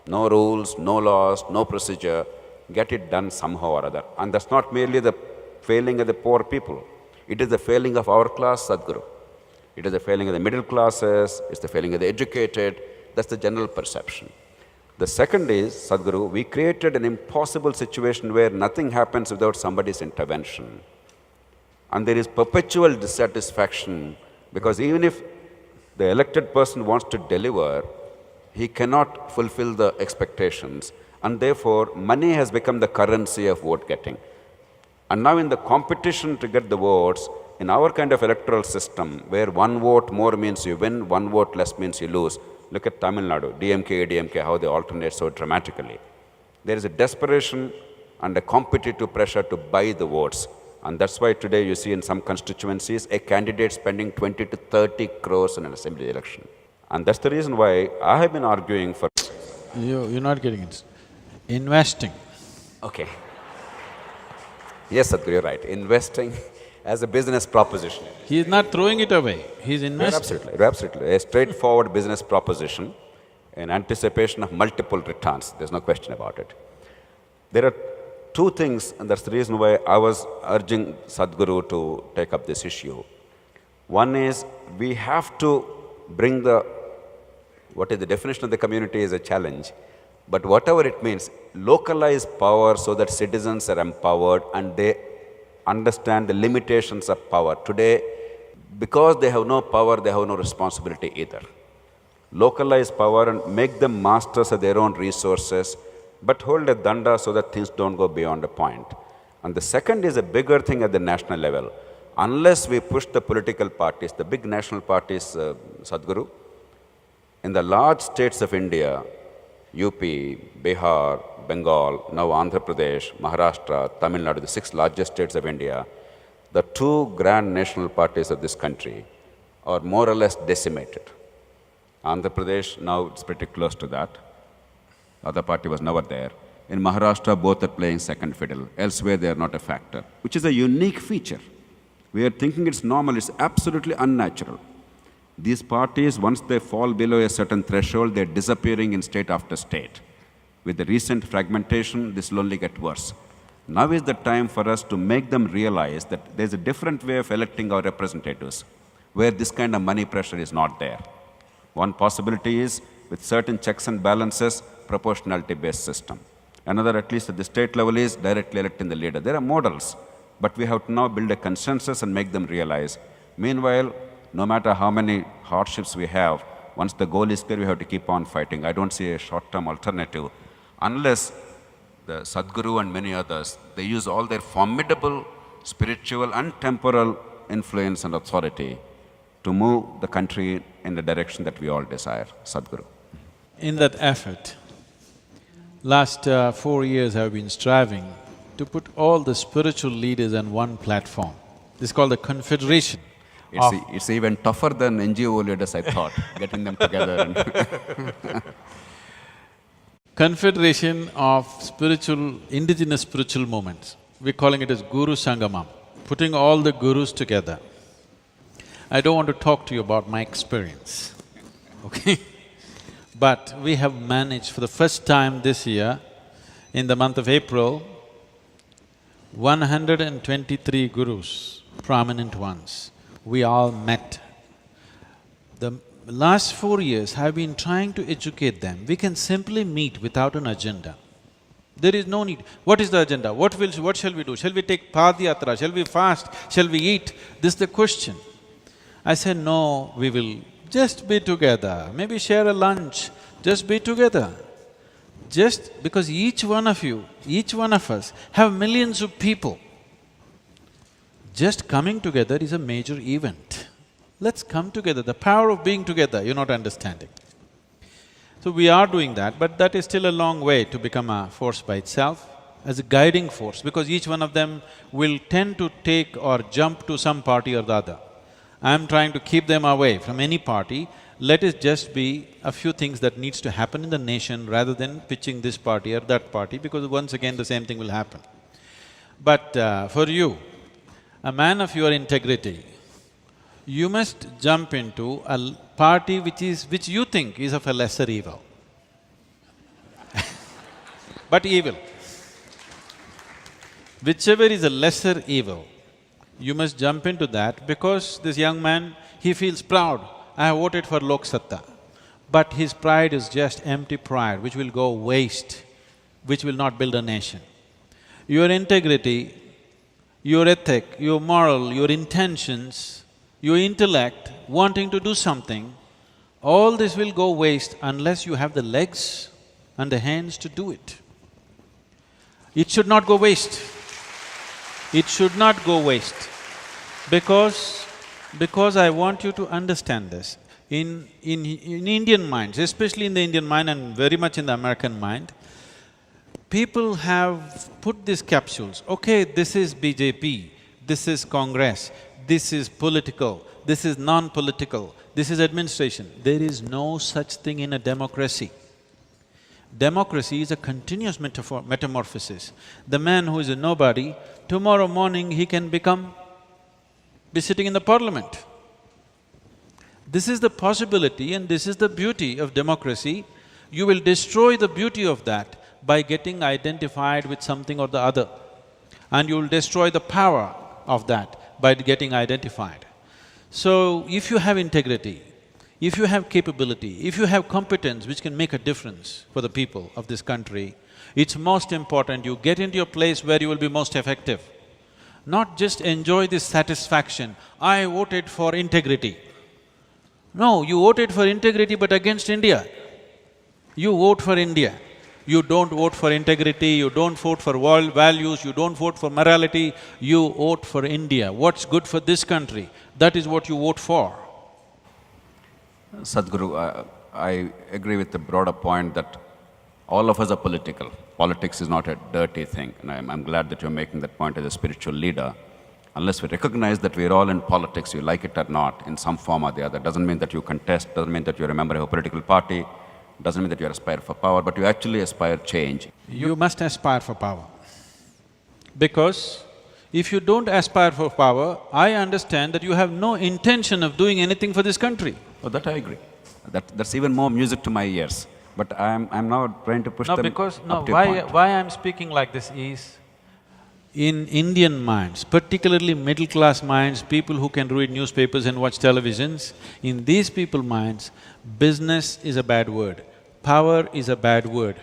No rules, no laws, no procedure, get it done somehow or other. And that's not merely the failing of the poor people. It is the failing of our class, Sadhguru. It is the failing of the middle classes, it's the failing of the educated. That's the general perception. The second is, Sadhguru, we created an impossible situation where nothing happens without somebody's intervention. And there is perpetual dissatisfaction because even if the elected person wants to deliver, he cannot fulfill the expectations. And therefore, money has become the currency of vote getting. And now in the competition to get the votes, in our kind of electoral system, where one vote more means you win, one vote less means you lose. Look at Tamil Nadu, DMK, ADMK, how they alternate so dramatically. There is a desperation and a competitive pressure to buy the votes. And that's why today you see in some constituencies, a candidate spending 20 to 30 crores in an assembly election. And that's the reason why I have been arguing for… You're not getting it. Investing. Okay. Yes, Sadhguru, you're right. Investing as a business proposition. He is not throwing it away, he is investing. Absolutely, absolutely. A straightforward business proposition. in anticipation of multiple returns. There's no question about it. There are two things, and that's the reason why I was urging Sadhguru to take up this issue. One is we have to bring what is the definition of the community is a challenge, but whatever it means, localize power so that citizens are empowered and they understand the limitations of power. Today, because they have no power, they have no responsibility either. Localize power and make them masters of their own resources, but hold a danda so that things don't go beyond a point. And the second is a bigger thing at the national level. Unless we push the political parties, the big national parties, Sadhguru, in the large states of India, UP, Bihar, Bengal, now Andhra Pradesh, Maharashtra, Tamil Nadu, the 6 largest states of India, the 2 grand national parties of this country are more or less decimated. Andhra Pradesh, now it's pretty close to that. The other party was never there. In Maharashtra, both are playing second fiddle. Elsewhere, they are not a factor, which is a unique feature. We are thinking it's normal, it's absolutely unnatural. These parties, once they fall below a certain threshold, they're disappearing in state after state. With the recent fragmentation, this will only get worse. Now is the time for us to make them realize that there's a different way of electing our representatives, where this kind of money pressure is not there. One possibility is, with certain checks and balances, proportionality-based system. Another, at least at the state level, is directly electing the leader. There are models, but we have to now build a consensus and make them realize. Meanwhile, no matter how many hardships we have, once the goal is clear, we have to keep on fighting. I don't see a short-term alternative unless the Sadhguru and many others, they use all their formidable spiritual and temporal influence and authority to move the country in the direction that we all desire. Sadhguru. In that effort, last 4 years I've been striving to put all the spiritual leaders on one platform. This is called the Confederation. It's even tougher than NGO leaders, I thought, getting them together. Confederation of indigenous spiritual movements. We're calling it as Guru Sangamam, putting all the gurus together. I don't want to talk to you about my experience, okay? But we have managed for the first time this year, in the month of April, 123 gurus, prominent ones, we all met. The last 4 years, I've been trying to educate them. We can simply meet without an agenda. There is no need. What is the agenda? What shall we do? Shall we take Padayatra? Shall we fast? Shall we eat? This is the question. I said, no, we will just be together, maybe share a lunch, just be together. Just because each one of you, each one of us have millions of people. Just coming together is a major event. Let's come together, the power of being together, you're not understanding. So we are doing that, but that is still a long way to become a force by itself, as a guiding force, because each one of them will tend to take or jump to some party or the other. I'm trying to keep them away from any party. Let it just be a few things that needs to happen in the nation rather than pitching this party or that party, because once again the same thing will happen. But for you, a man of your integrity, you must jump into a party which you think is of a lesser evil. But evil. Whichever is a lesser evil, you must jump into that, because this young man, he feels proud, I have voted for Lok Satta. But his pride is just empty pride, which will go waste, which will not build a nation. Your integrity, your ethic, your moral, your intentions, your intellect, wanting to do something, all this will go waste unless you have the legs and the hands to do it. It should not go waste. It should not go waste, because I want you to understand this. In Indian minds, especially in the Indian mind and very much in the American mind, people have put these capsules, okay, this is BJP, this is Congress, this is political, this is non-political, this is administration. There is no such thing in a democracy. Democracy is a continuous metamorphosis. The man who is a nobody, tomorrow morning he can be sitting in the parliament. This is the possibility and this is the beauty of democracy, You will destroy the beauty of that by getting identified with something or the other. And you will destroy the power of that by getting identified. So, if you have integrity, if you have capability, if you have competence which can make a difference for the people of this country, it's most important you get into a place where you will be most effective. Not just enjoy this satisfaction, I voted for integrity. No, you voted for integrity but against India. You vote for India. You don't vote for integrity, you don't vote for world values, you don't vote for morality, you vote for India. What's good for this country, that is what you vote for. Sadhguru, I agree with the broader point that all of us are political. Politics is not a dirty thing, and I'm glad that you're making that point as a spiritual leader. Unless we recognize that we're all in politics, you like it or not, in some form or the other, doesn't mean that you contest, doesn't mean that you're a member of a political party, doesn't mean that you aspire for power, but you actually aspire change. You must aspire for power. Because if you don't aspire for power, I understand that you have no intention of doing anything for this country. Oh, that I agree. That's even more music to my ears. But I'm now trying to push No, them because… up No, to a point. why I'm speaking like this is… In Indian minds, particularly middle-class minds, people who can read newspapers and watch televisions, in these people's minds, business is a bad word, power is a bad word.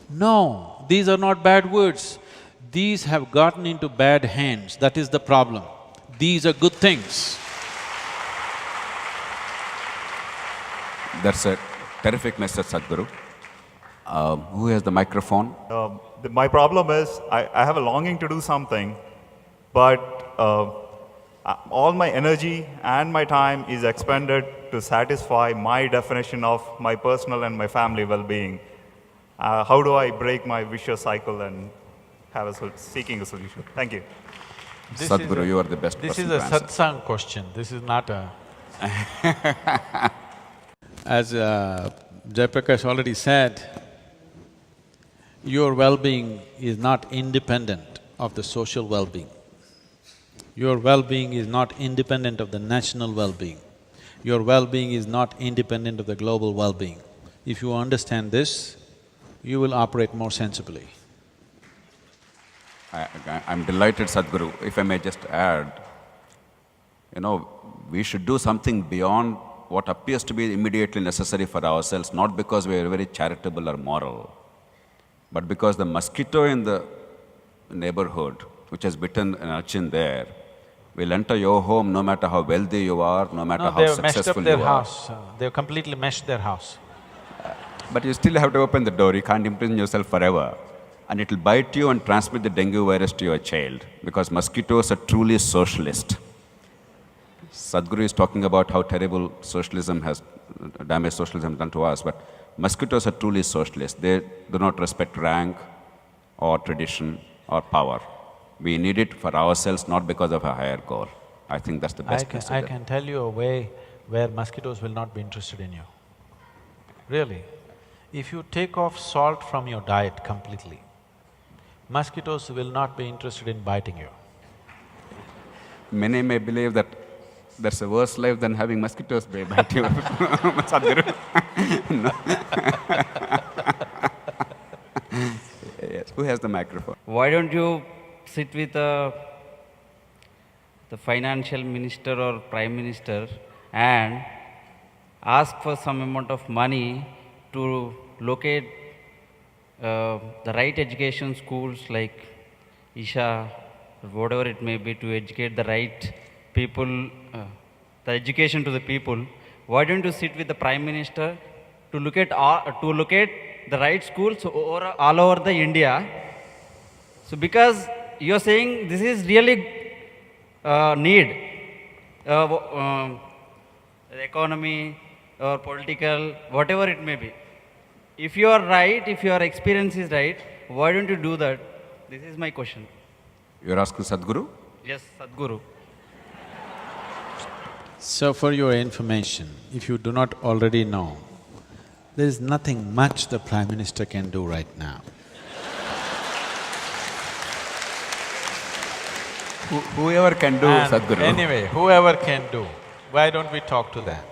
No, these are not bad words. These have gotten into bad hands, that is the problem. These are good things. That's a terrific message, Sadhguru. Who has the microphone? My problem is, I have a longing to do something, but all my energy and my time is expended to satisfy my definition of my personal and my family well-being. How do I break my vicious cycle and have seeking a solution? Thank you. Sadhguru, you are the best This person is to a answer. satsang question, this is not a… As Jayaprakash already said, your well-being is not independent of the social well-being. Your well-being is not independent of the national well-being. Your well-being is not independent of the global well-being. If you understand this, you will operate more sensibly. I'm delighted, Sadhguru. If I may just add, we should do something beyond what appears to be immediately necessary for ourselves, not because we are very charitable or moral, but because the mosquito in the neighborhood, which has bitten an urchin there, will enter your home no matter how wealthy you are, no matter No, how they've meshed up successful their you are. house, they've completely meshed their house. But you still have to open the door, you can't imprison yourself forever. And it'll bite you and transmit the dengue virus to your child, because mosquitoes are truly socialist. Sadhguru is talking about how terrible damage socialism has done to us, but mosquitoes are truly socialist. They do not respect rank or tradition or power. We need it for ourselves, not because of a higher goal. I think that's the best message. I can tell you a way where mosquitoes will not be interested in you. Really. If you take off salt from your diet completely, mosquitoes will not be interested in biting you. Many may believe that there's a worse life than having mosquitoes bite you. Sadhguru. No. Yes, who has the microphone? Why don't you sit with the financial minister or prime minister and ask for some amount of money to locate the right education schools like Isha or whatever it may be, to educate the right people, the education to the people. Why don't you sit with the prime minister to locate the right schools all over the India? So because you're saying this is really need, the economy or political, whatever it may be. If you are right, if your experience is right, why don't you do that? This is my question. You're asking Sadhguru? Yes, Sadhguru. So for your information, if you do not already know, there is nothing much the Prime Minister can do right now. Whoever can do, And Sadhguru. anyway, whoever can do, why don't we talk to them?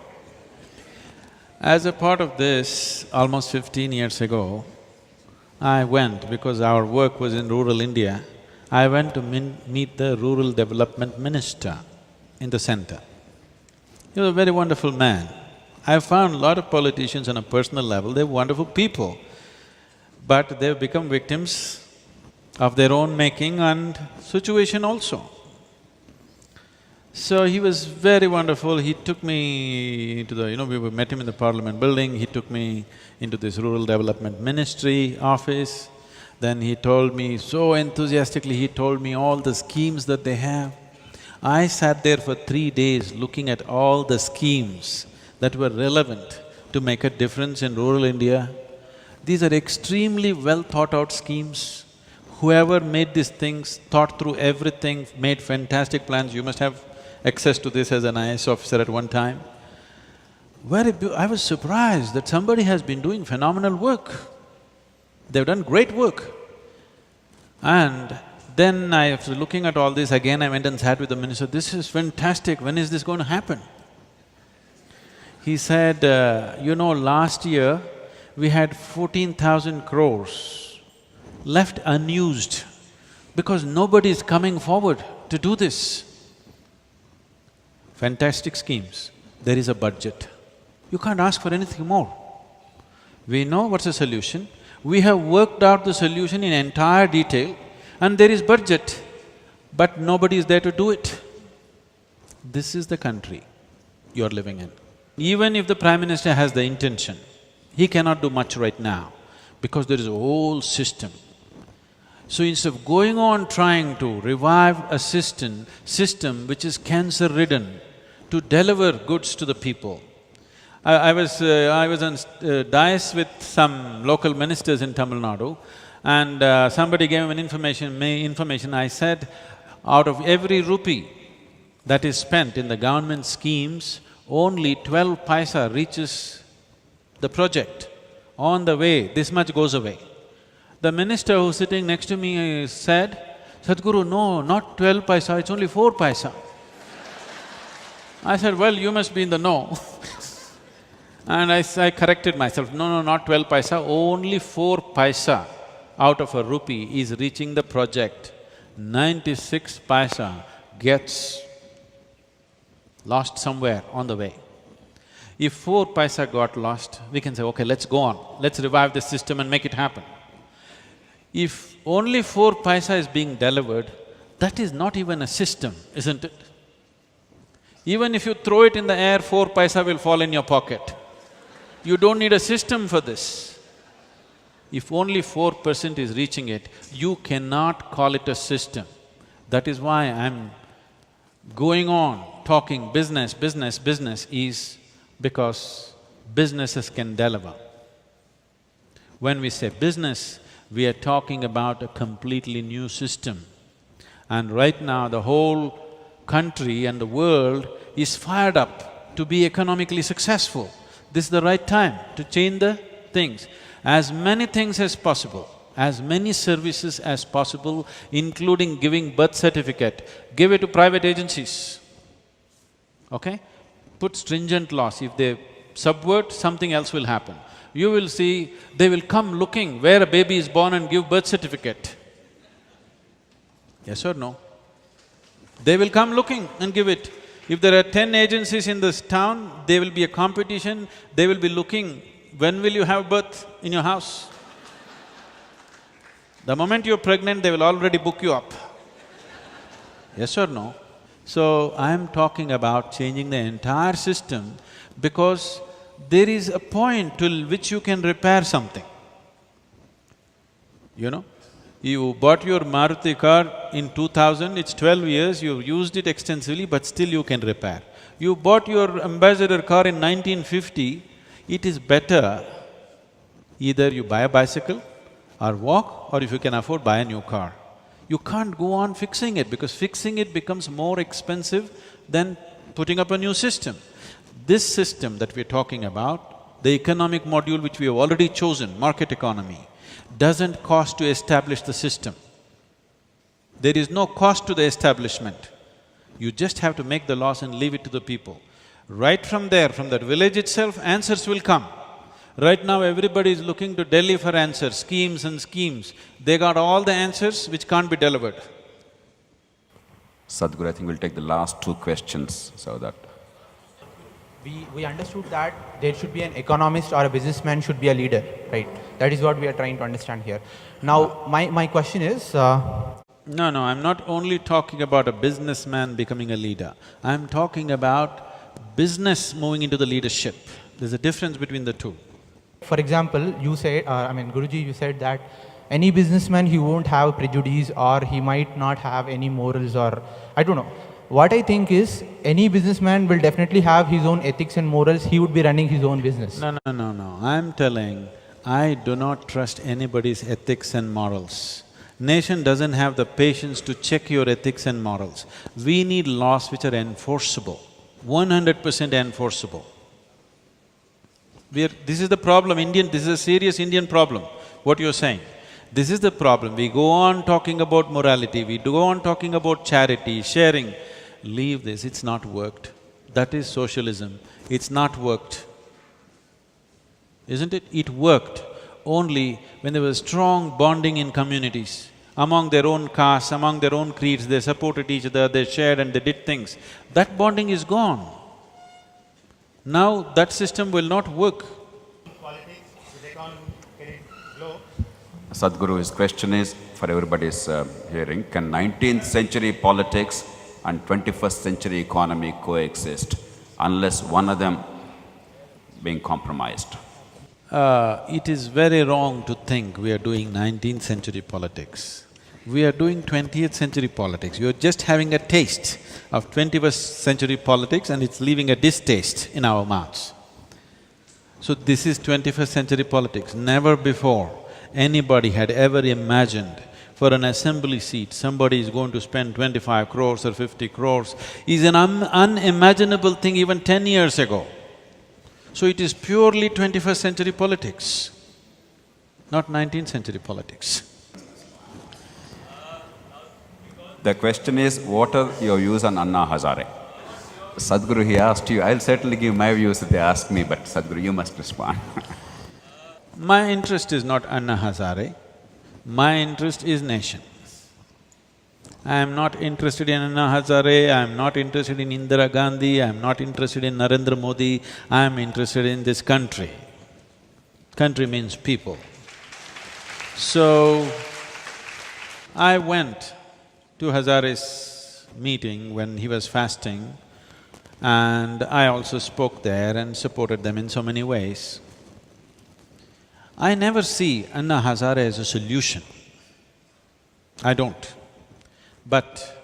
As a part of this, almost 15 years ago, I went, because our work was in rural India, I went to meet the rural development minister in the center. He was a very wonderful man. I found a lot of politicians on a personal level, they're wonderful people, but they've become victims of their own making and situation also. So he was very wonderful, he took me into the… we met him in the parliament building, he took me into this rural development ministry office. Then he told me, so enthusiastically, he told me all the schemes that they have. I sat there for 3 days looking at all the schemes that were relevant to make a difference in rural India. These are extremely well thought out schemes. Whoever made these things thought through everything, made fantastic plans. You must have access to this as an IAS officer at one time. I was surprised that somebody has been doing phenomenal work. They've done great work. And then after looking at all this, again I went and sat with the minister, this is fantastic, when is this going to happen? He said, last year we had 14,000 crores left unused because nobody is coming forward to do this. Fantastic schemes, there is a budget. You can't ask for anything more. We know what's the solution, we have worked out the solution in entire detail and there is budget, but nobody is there to do it. This is the country you're living in. Even if the Prime Minister has the intention, he cannot do much right now because there is a whole system. So instead of going on trying to revive a system which is cancer-ridden, to deliver goods to the people. I was on dais with some local ministers in Tamil Nadu, and somebody gave me information. I said, out of every rupee that is spent in the government schemes, only 12 paisa reaches the project. On the way, this much goes away. The minister who's sitting next to me said, Sadhguru, no, not 12 paisa, it's only 4 paisa. I said, well, you must be in the know. And I corrected myself, no, not 12 paisa, only 4 paisa out of a rupee is reaching the project. 96 paisa gets lost somewhere on the way. If 4 paisa got lost, we can say, okay, let's go on, let's revive the system and make it happen. If only 4 paisa is being delivered, that is not even a system, isn't it? Even if you throw it in the air, 4 paisa will fall in your pocket. You don't need a system for this. If only 4% is reaching it, you cannot call it a system. That is why I'm going on talking business is because businesses can deliver. When we say business, we are talking about a completely new system. And right now, the whole country and the world is fired up to be economically successful. This is the right time to change the things. As many things as possible, as many services as possible, including giving birth certificate, give it to private agencies, okay? Put stringent laws. If they subvert, something else will happen. You will see, they will come looking where a baby is born and give birth certificate. Yes or no? They will come looking and give it. If there are 10 agencies in this town, there will be a competition, they will be looking, when will you have birth in your house? The moment you're pregnant, they will already book you up. Yes or no? So, I'm talking about changing the entire system because there is a point till which you can repair something. You bought your Maruti car in 2000, it's 12 years, you've used it extensively, but still you can repair. You bought your Ambassador car in 1950, it is better either you buy a bicycle or walk, or if you can afford, buy a new car. You can't go on fixing it because fixing it becomes more expensive than putting up a new system. This system that we're talking about, the economic module which we have already chosen, market economy, doesn't cost to establish the system. There is no cost to the establishment. You just have to make the laws and leave it to the people. Right from there, from that village itself, answers will come. Right now, everybody is looking to Delhi for answers, schemes and schemes. They got all the answers which can't be delivered. Sadhguru, I think we'll take the last two questions so that… We understood that there should be an economist or a businessman should be a leader, right? That is what we are trying to understand here. Now, my question is… No, I'm not only talking about a businessman becoming a leader. I'm talking about business moving into the leadership. There's a difference between the two. For example, you said, Guruji, you said that any businessman, he won't have prejudice or he might not have any morals or… I don't know. What I think is, any businessman will definitely have his own ethics and morals, he would be running his own business. No. I'm telling, I do not trust anybody's ethics and morals. Nation doesn't have the patience to check your ethics and morals. We need laws which are enforceable, 100% enforceable. This is the problem, this is a serious Indian problem, what you're saying. This is the problem. We go on talking about morality, we go on talking about charity, sharing. Leave this, it's not worked. That is socialism, it's not worked. Isn't it? It worked only when there was strong bonding in communities. Among their own castes, among their own creeds, they supported each other, they shared and they did things. That bonding is gone. Now that system will not work. Sadhguru, his question is, for everybody's hearing, can 19th century politics and 21st century economy coexist unless one of them being compromised? It is very wrong to think we are doing 19th century politics. We are doing 20th century politics. You are just having a taste of 21st century politics and it's leaving a distaste in our mouths. So this is 21st century politics. Never before anybody had ever imagined for an assembly seat, somebody is going to spend 25 crores or 50 crores is an unimaginable thing even 10 years ago. So it is purely 21st century politics, not 19th century politics. The question is, what are your views on Anna Hazare? Sadhguru, he asked you, I'll certainly give my views if they ask me, but Sadhguru, you must respond. My interest is not Anna Hazare, my interest is nation. I am not interested in Anna Hazare, I am not interested in Indira Gandhi, I am not interested in Narendra Modi, I am interested in this country. Country means people. So, I went to Hazare's meeting when he was fasting and I also spoke there and supported them in so many ways. I never see Anna Hazare as a solution. I don't. But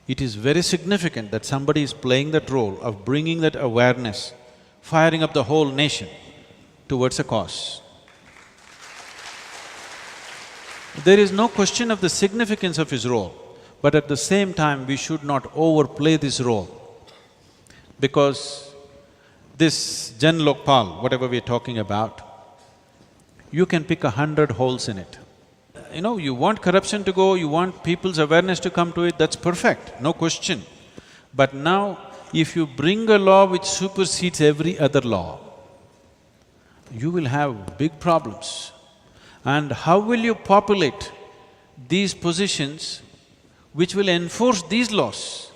it is very significant that somebody is playing that role of bringing that awareness, firing up the whole nation towards a cause. There is no question of the significance of his role, but at the same time we should not overplay this role. Because this Jan Lokpal, whatever we're talking about, you can pick 100 holes in it. You know, you want corruption to go, you want people's awareness to come to it, that's perfect, no question. But now, if you bring a law which supersedes every other law, you will have big problems. And how will you populate these positions which will enforce these laws?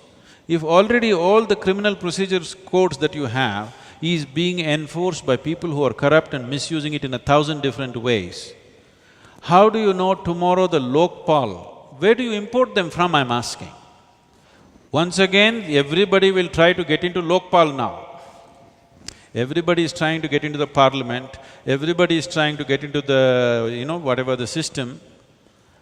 If already all the criminal procedures codes that you have is being enforced by people who are corrupt and misusing it in 1,000 different ways, how do you know tomorrow the Lokpal, where do you import them from, I'm asking? Once again, everybody will try to get into Lokpal now. Everybody is trying to get into the parliament, everybody is trying to get into the, whatever the system.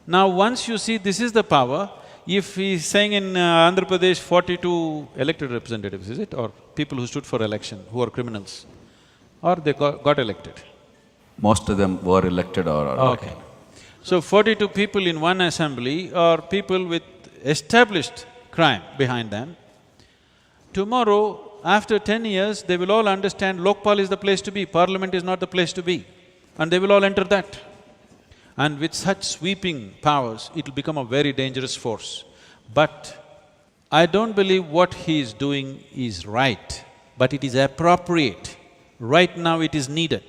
Now once you see this is the power, if he's saying in Andhra Pradesh 42 elected representatives, is it? Or people who stood for election, who are criminals, or they got elected? Most of them were elected or… Okay. So 42 people in one assembly are people with established crime behind them. Tomorrow, after 10 years, they will all understand Lokpal is the place to be, parliament is not the place to be, and they will all enter that. And with such sweeping powers, it'll become a very dangerous force. But I don't believe what he is doing is right, but it is appropriate. Right now it is needed.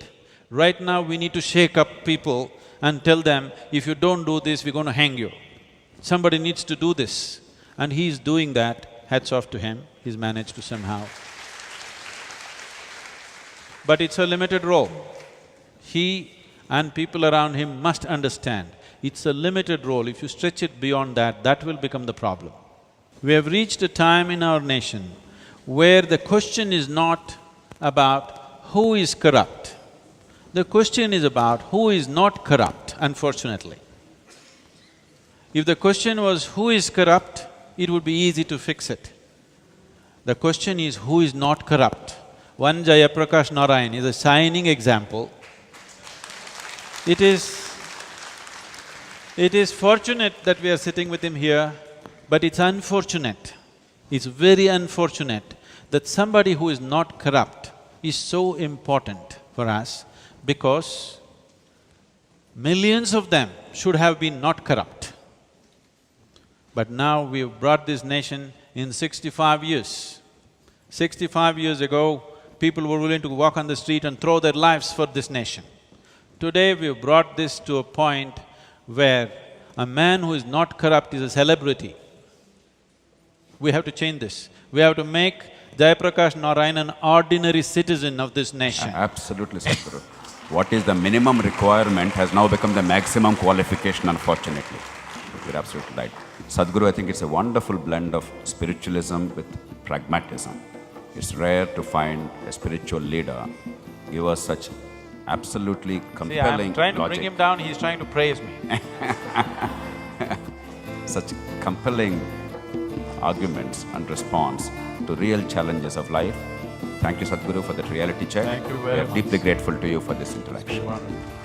Right now we need to shake up people and tell them, if you don't do this, we're going to hang you. Somebody needs to do this. And he is doing that, hats off to him, he's managed to somehow. But it's a limited role. He and people around him must understand, it's a limited role. If you stretch it beyond that, that will become the problem. We have reached a time in our nation where the question is not about who is corrupt. The question is about who is not corrupt, unfortunately. If the question was who is corrupt, it would be easy to fix it. The question is who is not corrupt. One Jayaprakash Narayan is a shining example. It is fortunate that we are sitting with him here, but it's unfortunate, it's very unfortunate that somebody who is not corrupt is so important for us, because millions of them should have been not corrupt. But now we've brought this nation in 65 years. 65 years ago, people were willing to walk on the street and throw their lives for this nation. Today we've brought this to a point where a man who is not corrupt is a celebrity. We have to change this. We have to make Jayaprakash Narayan an ordinary citizen of this nation. Absolutely, Sadhguru. What is the minimum requirement has now become the maximum qualification, unfortunately. You're absolutely right. Sadhguru, I think it's a wonderful blend of spiritualism with pragmatism. It's rare to find a spiritual leader give us such absolutely compelling I'm trying to logic. bring him down, he's trying to praise me. Such compelling arguments and response to real challenges of life. Thank you, Sadhguru, for that reality check. Thank you very much. We are deeply grateful to you for this interaction. Wonderful.